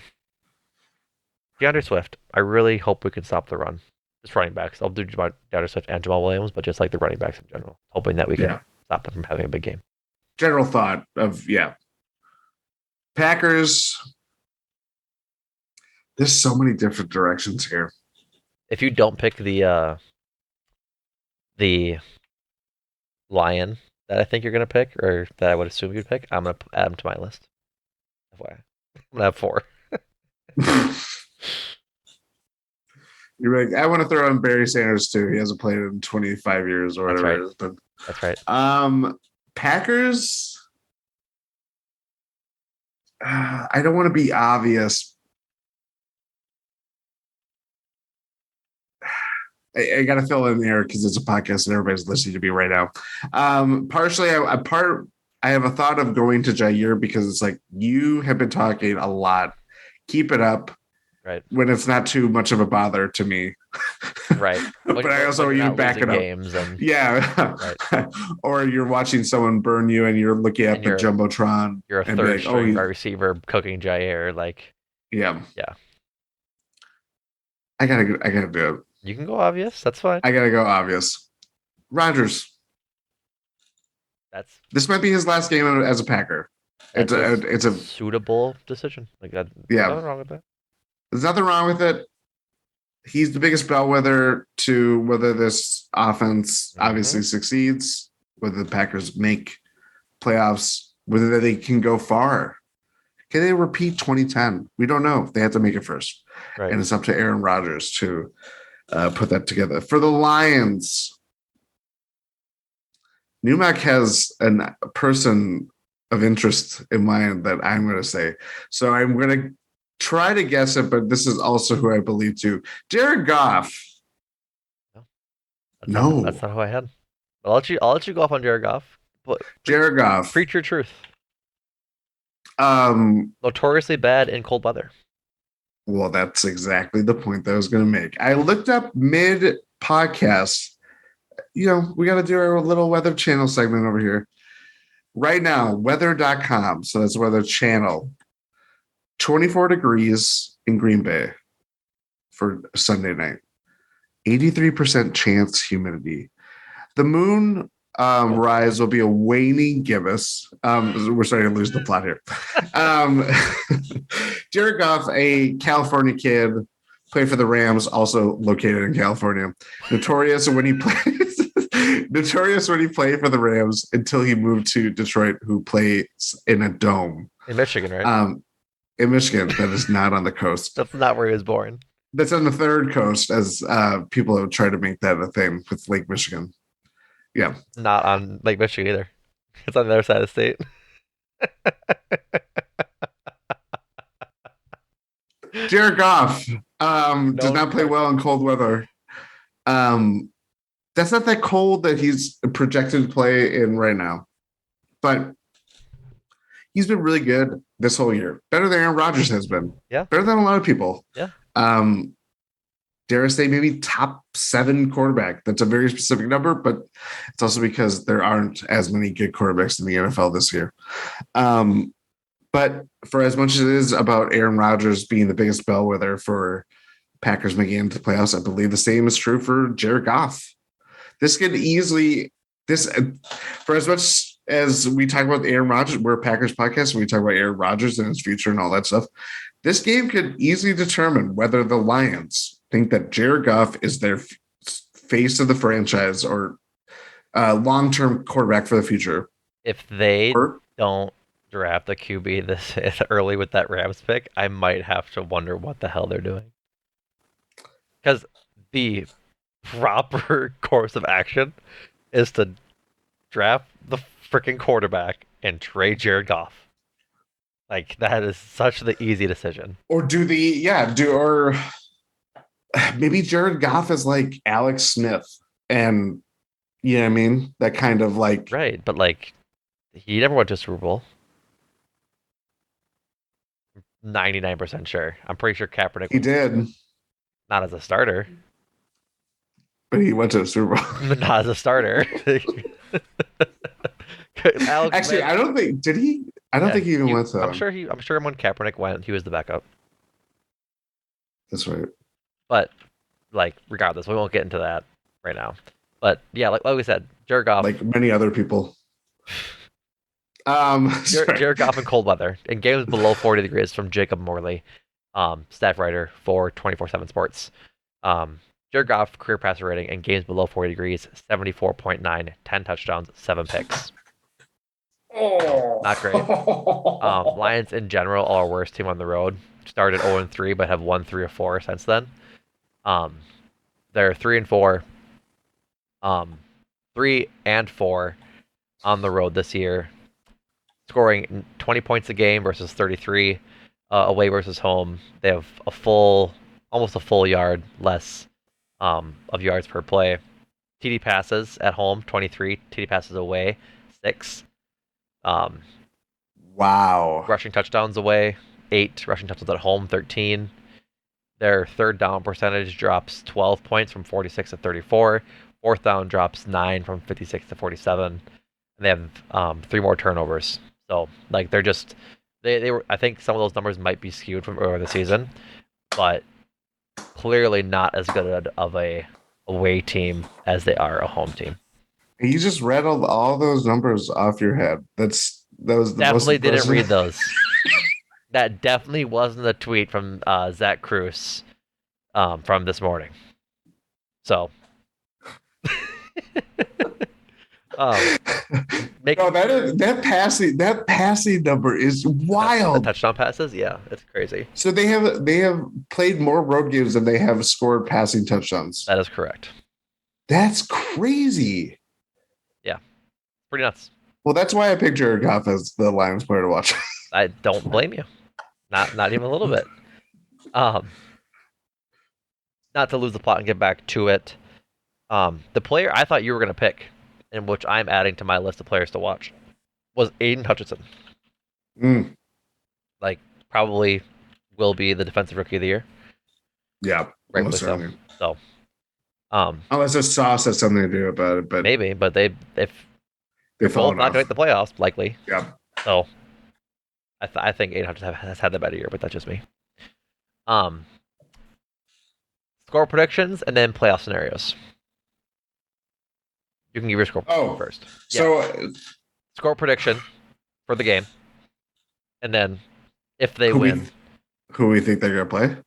[SPEAKER 1] Swift. I really hope we can stop the run. Just running backs. I'll do DeAndre Swift and Jamal Williams, but just like the running backs in general, hoping that we can stop them from having a big game.
[SPEAKER 2] General thought of Packers. There's so many different directions here.
[SPEAKER 1] If you don't pick the Lion that I think you're gonna pick, or that I would assume you'd pick, I'm gonna add him to my list. FYI. I'm gonna have 4.
[SPEAKER 2] You're right. I want to throw in Barry Sanders too. He hasn't played in 25 years or whatever it is. But
[SPEAKER 1] that's right.
[SPEAKER 2] Packers. I don't want to be obvious. I got to fill in there because it's a podcast and everybody's listening to me right now. Partially, I have a thought of going to Jair because it's like you have been talking a lot. Keep it up.
[SPEAKER 1] Right.
[SPEAKER 2] When it's not too much of a bother to me.
[SPEAKER 1] Right.
[SPEAKER 2] But I also want you to back it up.
[SPEAKER 1] Games and,
[SPEAKER 2] right. Or you're watching someone burn you and you're looking at the Jumbotron.
[SPEAKER 1] You're a third string receiver cooking Jair. Like,
[SPEAKER 2] yeah.
[SPEAKER 1] Yeah.
[SPEAKER 2] I gotta do it.
[SPEAKER 1] You can go obvious. That's fine.
[SPEAKER 2] I gotta go obvious. Rodgers. This might be his last game as a Packer. It's a
[SPEAKER 1] suitable decision. Like that.
[SPEAKER 2] Yeah.
[SPEAKER 1] Nothing wrong with that.
[SPEAKER 2] There's nothing wrong with it. He's the biggest bellwether to whether this offense obviously succeeds, whether the Packers make playoffs, whether they can go far. Can they repeat 2010? We don't know. They have to make it first.
[SPEAKER 1] Right.
[SPEAKER 2] And it's up to Aaron Rodgers to put that together. For the Lions, Numac has a person of interest in mind that I'm going to say. So I'm going to try to guess it, but this is also who I believe too. Jared Goff.
[SPEAKER 1] No, that's not who I had. I'll let you go off on Jared Goff. But
[SPEAKER 2] Jared Goff.
[SPEAKER 1] Preach your truth. Notoriously bad in cold weather.
[SPEAKER 2] Well, that's exactly the point that I was going to make. I looked up mid podcast. We got to do our little Weather Channel segment over here. Right now, weather.com. So that's Weather Channel. 24 degrees in Green Bay for Sunday night. 83% chance humidity. The moon rise will be a waning gibbous. We're starting to lose the plot here. Jared Goff, a California kid, played for the Rams, also located in California. Notorious when he played for the Rams until he moved to Detroit, who plays in a dome.
[SPEAKER 1] In Michigan, right?
[SPEAKER 2] In Michigan, that is not on the coast.
[SPEAKER 1] That's not where he was born.
[SPEAKER 2] That's on the third coast, as people have tried to make that a thing with Lake Michigan. Yeah.
[SPEAKER 1] Not on Lake Michigan either. It's on the other side of the state.
[SPEAKER 2] Jared Goff does not play well in cold weather. That's not that cold that he's projected to play in right now. But he's been really good this whole year. Better than Aaron Rodgers has been.
[SPEAKER 1] Yeah.
[SPEAKER 2] Better than a lot of people.
[SPEAKER 1] Yeah.
[SPEAKER 2] Dare I say maybe top 7 quarterback. That's a very specific number, but it's also because there aren't as many good quarterbacks in the NFL this year. But for as much as it is about Aaron Rodgers being the biggest bellwether for Packers making it into the playoffs, I believe the same is true for Jared Goff. This could easily for as much as we talk about Aaron Rodgers, we're a Packers podcast, and we talk about Aaron Rodgers and his future and all that stuff. This game could easily determine whether the Lions think that Jared Goff is their face of the franchise or long-term quarterback for the future.
[SPEAKER 1] If they don't draft a QB this early with that Rams pick, I might have to wonder what the hell they're doing. Because the proper course of action is to draft the freaking quarterback and trade Jared Goff. Like, that is such the easy decision.
[SPEAKER 2] Or maybe Jared Goff is like Alex Smith, and you know what I mean? That kind of like
[SPEAKER 1] right, but like he never went to Super Bowl. 99% sure. I'm pretty sure Kaepernick.
[SPEAKER 2] He did,
[SPEAKER 1] not as a starter,
[SPEAKER 2] but he went to the Super Bowl.
[SPEAKER 1] Not as a starter.
[SPEAKER 2] Actually, I don't think did he. I don't think he even went to.
[SPEAKER 1] I'm sure when Kaepernick went, he was the backup.
[SPEAKER 2] That's right.
[SPEAKER 1] But like, regardless, we won't get into that right now. But yeah, like we said, Jared Goff,
[SPEAKER 2] like many other people.
[SPEAKER 1] Jared Goff in cold weather in games below 40 degrees from Jacob Morley, staff writer for 24/7 Sports. Jared Goff career passer rating in games below 40 degrees, 74.9, 10 touchdowns, 7 picks.
[SPEAKER 2] Oh,
[SPEAKER 1] not great. Lions in general are our worst team on the road. Started 0-3, but have won 3 or 4 since then. They're 3-4. 3 and 4 on the road this year, scoring 20 points a game versus 33 away versus home. They have almost a full yard less of yards per play. TD passes at home 23, TD passes away 6.
[SPEAKER 2] Wow.
[SPEAKER 1] Rushing touchdowns away 8, rushing touchdowns at home 13. Their third down percentage drops 12 points from 46 to 34. Fourth down drops 9 from 56 to 47. And they have 3 more turnovers. So like they're just they were. I think some of those numbers might be skewed from earlier in the season, but clearly not as good of a away team as they are a home team.
[SPEAKER 2] You just read all those numbers off your head. That was the
[SPEAKER 1] definitely
[SPEAKER 2] most
[SPEAKER 1] didn't read those. That definitely wasn't a tweet from Zach Cruz from this morning. So.
[SPEAKER 2] That passing number is wild.
[SPEAKER 1] The touchdown passes, yeah, it's crazy.
[SPEAKER 2] So they have played more road games than they have scored passing touchdowns.
[SPEAKER 1] That is correct.
[SPEAKER 2] That's crazy.
[SPEAKER 1] Yeah, pretty nuts.
[SPEAKER 2] Well, that's why I picked Jared Goff as the Lions player to watch.
[SPEAKER 1] I don't blame you. Not even a little bit. Not to lose the plot and get back to it. The player I thought you were going to pick, and which I'm adding to my list of players to watch, was Aiden Hutchinson. Like, probably will be the defensive rookie of the year.
[SPEAKER 2] Yeah,
[SPEAKER 1] rightfully so. So,
[SPEAKER 2] unless the sauce has something to do about it, but
[SPEAKER 1] maybe. But they're both not going to make the playoffs, likely.
[SPEAKER 2] Yeah.
[SPEAKER 1] So, I think Aiden Hutchinson has had the better year, but that's just me. Score predictions and then playoff scenarios. You can give your score first. Yeah.
[SPEAKER 2] So,
[SPEAKER 1] score prediction for the game, and then if they win,
[SPEAKER 2] who we think they're gonna play?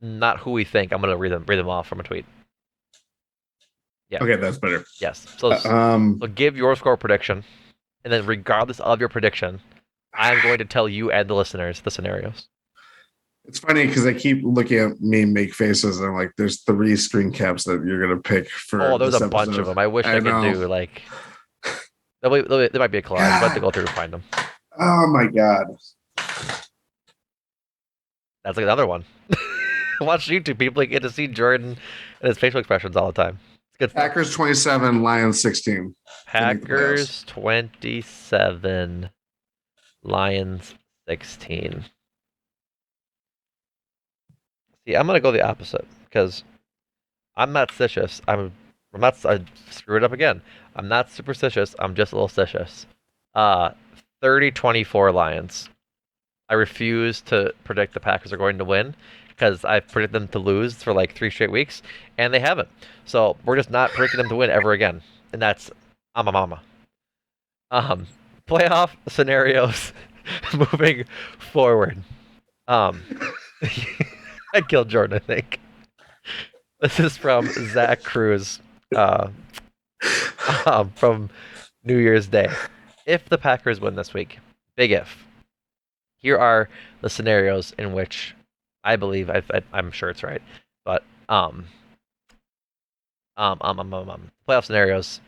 [SPEAKER 1] Not who we think. I'm gonna read them off from a tweet. Yeah.
[SPEAKER 2] Okay, that's better.
[SPEAKER 1] Yes. So give your score prediction, and then regardless of your prediction, I'm going to tell you and the listeners the scenarios.
[SPEAKER 2] It's funny because I keep looking at me make faces, and I'm like, "There's 3 screen caps that you're gonna pick for."
[SPEAKER 1] Oh, there's a bunch of them. I wish I could do like. There might be a collage. I'll have to go through and find them.
[SPEAKER 2] Oh my god.
[SPEAKER 1] That's like another one. Watch YouTube. People get to see Jordan and his facial expressions all the time. It's good.
[SPEAKER 2] Packers 27, Lions 16.
[SPEAKER 1] Packers 27. Lions 16. See, I'm gonna go the opposite because I'm not stitious. I'm not. I screwed up again. I'm not superstitious. I'm just a little stitious. Uh, 30-24 Lions. I refuse to predict the Packers are going to win because I've predicted them to lose for like 3 straight weeks, and they haven't. So we're just not predicting them to win ever again, and that's I'm a mama. Um, Playoff scenarios moving forward. Um, I killed Jordan, I think. This is from Zach Cruz, uh, from New Year's Day. If the Packers win this week, big if, here are the scenarios in which I believe I'm sure it's right, but playoff scenarios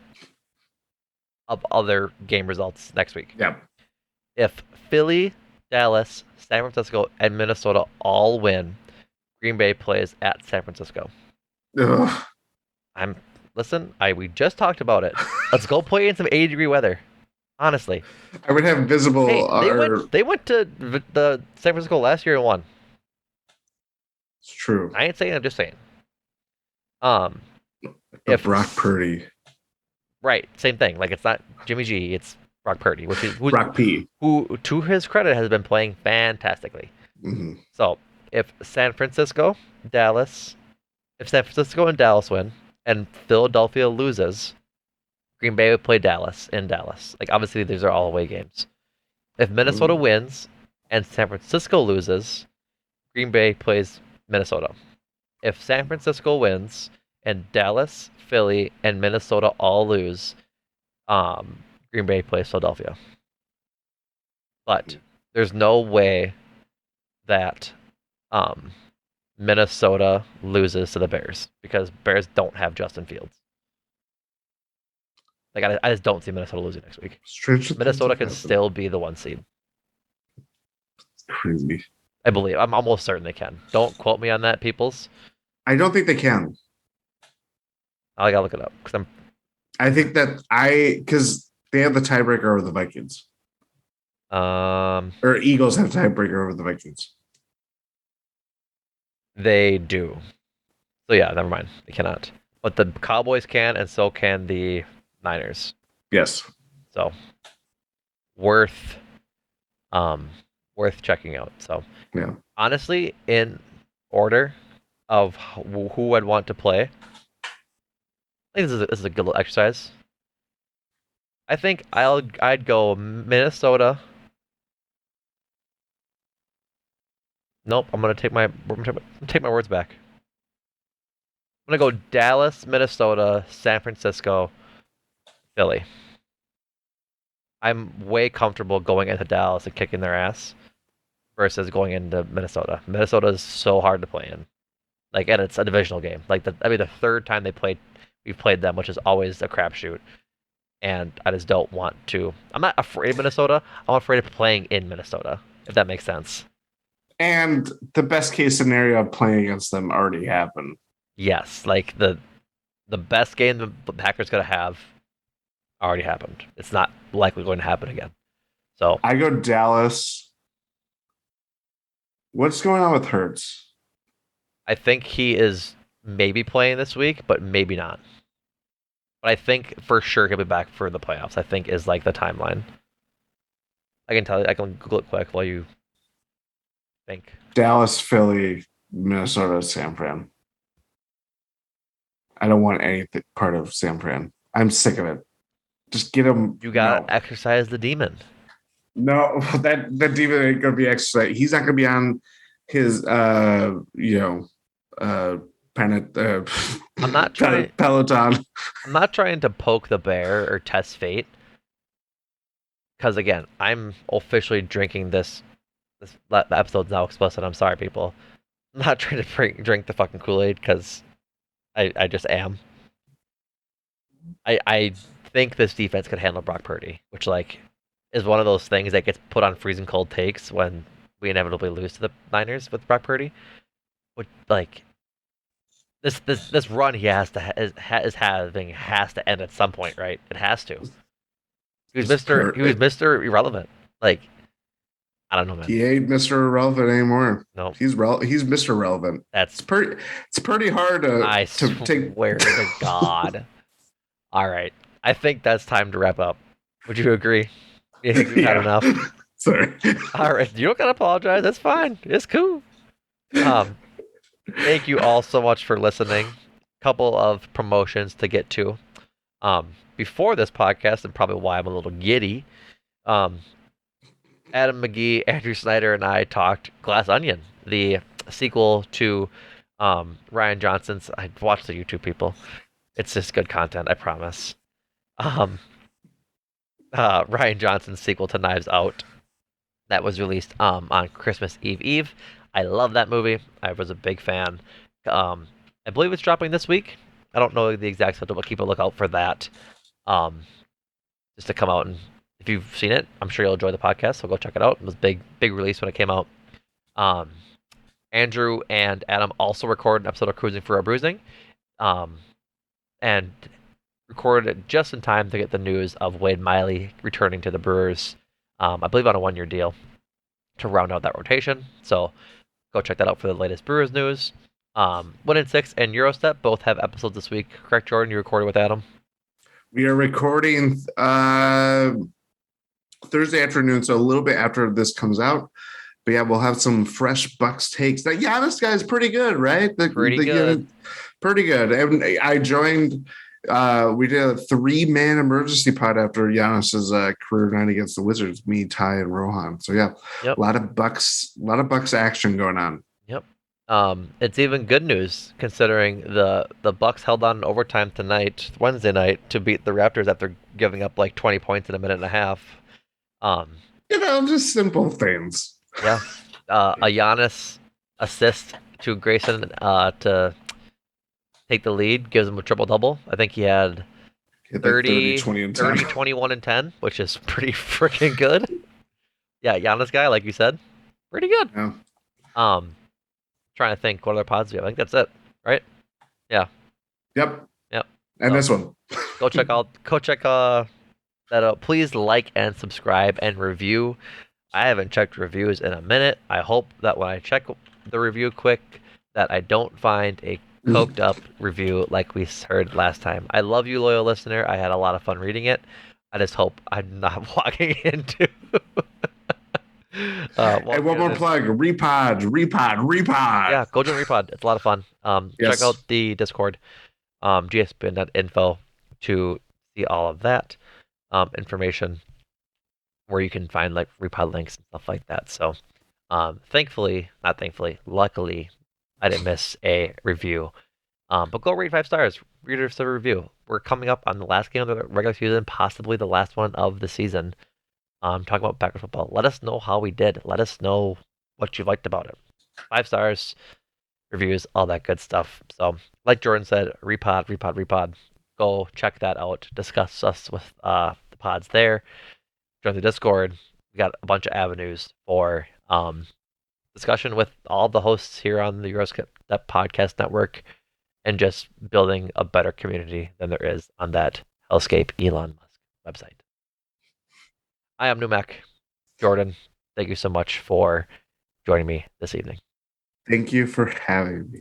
[SPEAKER 1] of other game results next week.
[SPEAKER 2] Yeah.
[SPEAKER 1] If Philly, Dallas, San Francisco, and Minnesota all win, Green Bay plays at San Francisco.
[SPEAKER 2] Ugh.
[SPEAKER 1] I'm listen. We just talked about it. Let's go play in some 80-degree weather. Honestly,
[SPEAKER 2] I would have visible
[SPEAKER 1] hey, they
[SPEAKER 2] or
[SPEAKER 1] went. They went to the San Francisco last year and won.
[SPEAKER 2] it's true.
[SPEAKER 1] I ain't saying. I'm just saying. Um,
[SPEAKER 2] But
[SPEAKER 1] if
[SPEAKER 2] Brock Purdy.
[SPEAKER 1] right, same thing. Like it's not Jimmy G. It's Brock Purdy, which is
[SPEAKER 2] Brock P.
[SPEAKER 1] who to his credit has been playing fantastically.
[SPEAKER 2] Mm-hmm.
[SPEAKER 1] So if San Francisco, Dallas, if San Francisco and Dallas win, and Philadelphia loses, Green Bay would play Dallas in Dallas. Like obviously these are all away games. If Minnesota
[SPEAKER 2] Ooh.
[SPEAKER 1] wins and San Francisco loses, Green Bay plays Minnesota. If San Francisco wins and Dallas, Philly, and Minnesota all lose, Green Bay plays Philadelphia. But there's no way that um, Minnesota loses to the Bears because Bears don't have Justin Fields. Like I just don't see Minnesota losing next week. Minnesota can still be the 1 seed.
[SPEAKER 2] Crazy.
[SPEAKER 1] I believe. I'm almost certain they can. Don't quote me on that, peoples.
[SPEAKER 2] I don't think they can.
[SPEAKER 1] I gotta look it up because
[SPEAKER 2] I think that because they have the tiebreaker over the Vikings. Or Eagles have tiebreaker over the Vikings.
[SPEAKER 1] They do. So yeah, never mind. They cannot. But the Cowboys can, and so can the Niners.
[SPEAKER 2] Yes.
[SPEAKER 1] So worth checking out. So
[SPEAKER 2] yeah,
[SPEAKER 1] honestly, in order of who I'd want to play, I think this is a good little exercise. I think I'd go Minnesota. Nope, I'm gonna take my words back. I'm gonna go Dallas, Minnesota, San Francisco, Philly. I'm way comfortable going into Dallas and kicking their ass versus going into Minnesota. Minnesota is so hard to play in. Like, and it's a divisional game. Like, the third time we've played them, which is always a crapshoot. And I just don't want to. I'm not afraid of Minnesota. I'm afraid of playing in Minnesota, if that makes sense.
[SPEAKER 2] And the best case scenario of playing against them already happened.
[SPEAKER 1] Yes, like the best game the Packers gonna have already happened. It's not likely going to happen again. So
[SPEAKER 2] I go Dallas. What's going on with Hurts?
[SPEAKER 1] I think he is maybe playing this week, but maybe not. But I think for sure he'll be back for the playoffs. I think is like the timeline. I can tell you. I can Google it quick while you think.
[SPEAKER 2] Dallas, Philly, Minnesota, San Fran. I don't want any part of San Fran. I'm sick of it. Just get him.
[SPEAKER 1] You gotta exercise the demon.
[SPEAKER 2] No, that demon ain't gonna be exercised. He's not gonna be on his I'm
[SPEAKER 1] not trying
[SPEAKER 2] Peloton.
[SPEAKER 1] I'm not trying to poke the bear or test fate. Because again, I'm officially drinking this. The episode's now explicit. I'm sorry, people. I'm not trying to drink the fucking Kool-Aid because I just am. I think this defense could handle Brock Purdy, which like is one of those things that gets put on freezing cold takes when we inevitably lose to the Niners with Brock Purdy. Which like this run he has to end at some point, right? It has to. He was Mr. Irrelevant. Like I don't know, man.
[SPEAKER 2] He ain't Mr. Irrelevant anymore.
[SPEAKER 1] No,
[SPEAKER 2] He's Mr. Relevant.
[SPEAKER 1] that's
[SPEAKER 2] It's pretty hard
[SPEAKER 1] I
[SPEAKER 2] to take.
[SPEAKER 1] swear to God. All right, I think that's time to wrap up. Would you agree? You think we've had
[SPEAKER 2] Yeah.
[SPEAKER 1] enough?
[SPEAKER 2] Sorry.
[SPEAKER 1] All right, you don't gotta apologize. That's fine. It's cool. Um, Thank you all so much for listening. Couple of promotions to get to. Before this podcast, and probably why I'm a little giddy. Um, Adam McGee, Andrew Snyder, and I talked Glass Onion, the sequel to Ryan Johnson's. I watched the YouTube people. It's just good content, I promise. Um, Ryan Johnson's sequel to Knives Out that was released on Christmas Eve. I love that movie. I was a big fan. Um, I believe it's dropping this week. I don't know the exact schedule, but keep a lookout for that. Um, just to come out, and if you've seen it, I'm sure you'll enjoy the podcast. So go check it out. It was a big release when it came out. Um, Andrew and Adam also recorded an episode of Cruising for a Bruising, um, and recorded it just in time to get the news of Wade Miley returning to the Brewers. I believe on a 1 year deal to round out that rotation. So go check that out for the latest Brewers news. 1 in 6 and Eurostep both have episodes this week. Correct, Jordan? You recorded with Adam?
[SPEAKER 2] We are recording Thursday afternoon, so a little bit after this comes out. But yeah, we'll have some fresh Bucks takes. That Giannis guy is pretty good, right?
[SPEAKER 1] Pretty good.
[SPEAKER 2] Pretty good. And I joined. We did a 3-man emergency pod after Giannis's career night against the Wizards. Me, Ty, and Rohan. So yeah,
[SPEAKER 1] Yep.
[SPEAKER 2] a lot of Bucks action going on.
[SPEAKER 1] Yep. It's even good news considering the Bucks held on in overtime tonight, Wednesday night, to beat the Raptors after giving up like 20 points in a minute and a half. Um,
[SPEAKER 2] Just simple things.
[SPEAKER 1] yeah. A Giannis assist to Grayson to take the lead gives him a triple double. I think he had
[SPEAKER 2] Hit like
[SPEAKER 1] 30,
[SPEAKER 2] 20, and 10.
[SPEAKER 1] 30, 21, and 10, which is pretty freaking good. Yeah, Giannis guy, like you said, pretty good.
[SPEAKER 2] Yeah.
[SPEAKER 1] Um, Trying to think what other pods we have. I think that's it, right? Yeah.
[SPEAKER 2] Yep.
[SPEAKER 1] Yep.
[SPEAKER 2] And
[SPEAKER 1] So
[SPEAKER 2] this one.
[SPEAKER 1] go check that out. Please like and subscribe and review. I haven't checked reviews in a minute. I hope that when I check the review quick, that I don't find a coked up review like we heard last time. I love you, loyal listener. I had a lot of fun reading it. I just hope I'm not walking into.
[SPEAKER 2] Hey, one more plug. Repod.
[SPEAKER 1] Yeah, go join Repod. It's a lot of fun.
[SPEAKER 2] Yes.
[SPEAKER 1] Check out the Discord, gspin.info to see all of that information where you can find like Repod links and stuff like that. So, luckily, I didn't miss a review. But go rate 5 stars. Read us a review. We're coming up on the last game of the regular season, possibly the last one of the season. Talking about Packers football. Let us know how we did. Let us know what you liked about it. 5 stars, reviews, all that good stuff. So, like Jordan said, repod. Go check that out. Discuss us with the pods there. Join the Discord. We got a bunch of avenues for discussion with all the hosts here on the Eurostep Podcast Network and just building a better community than there is on that hellscape Elon Musk website. I am Numac. Jordan, thank you so much for joining me this evening.
[SPEAKER 2] Thank you for having me.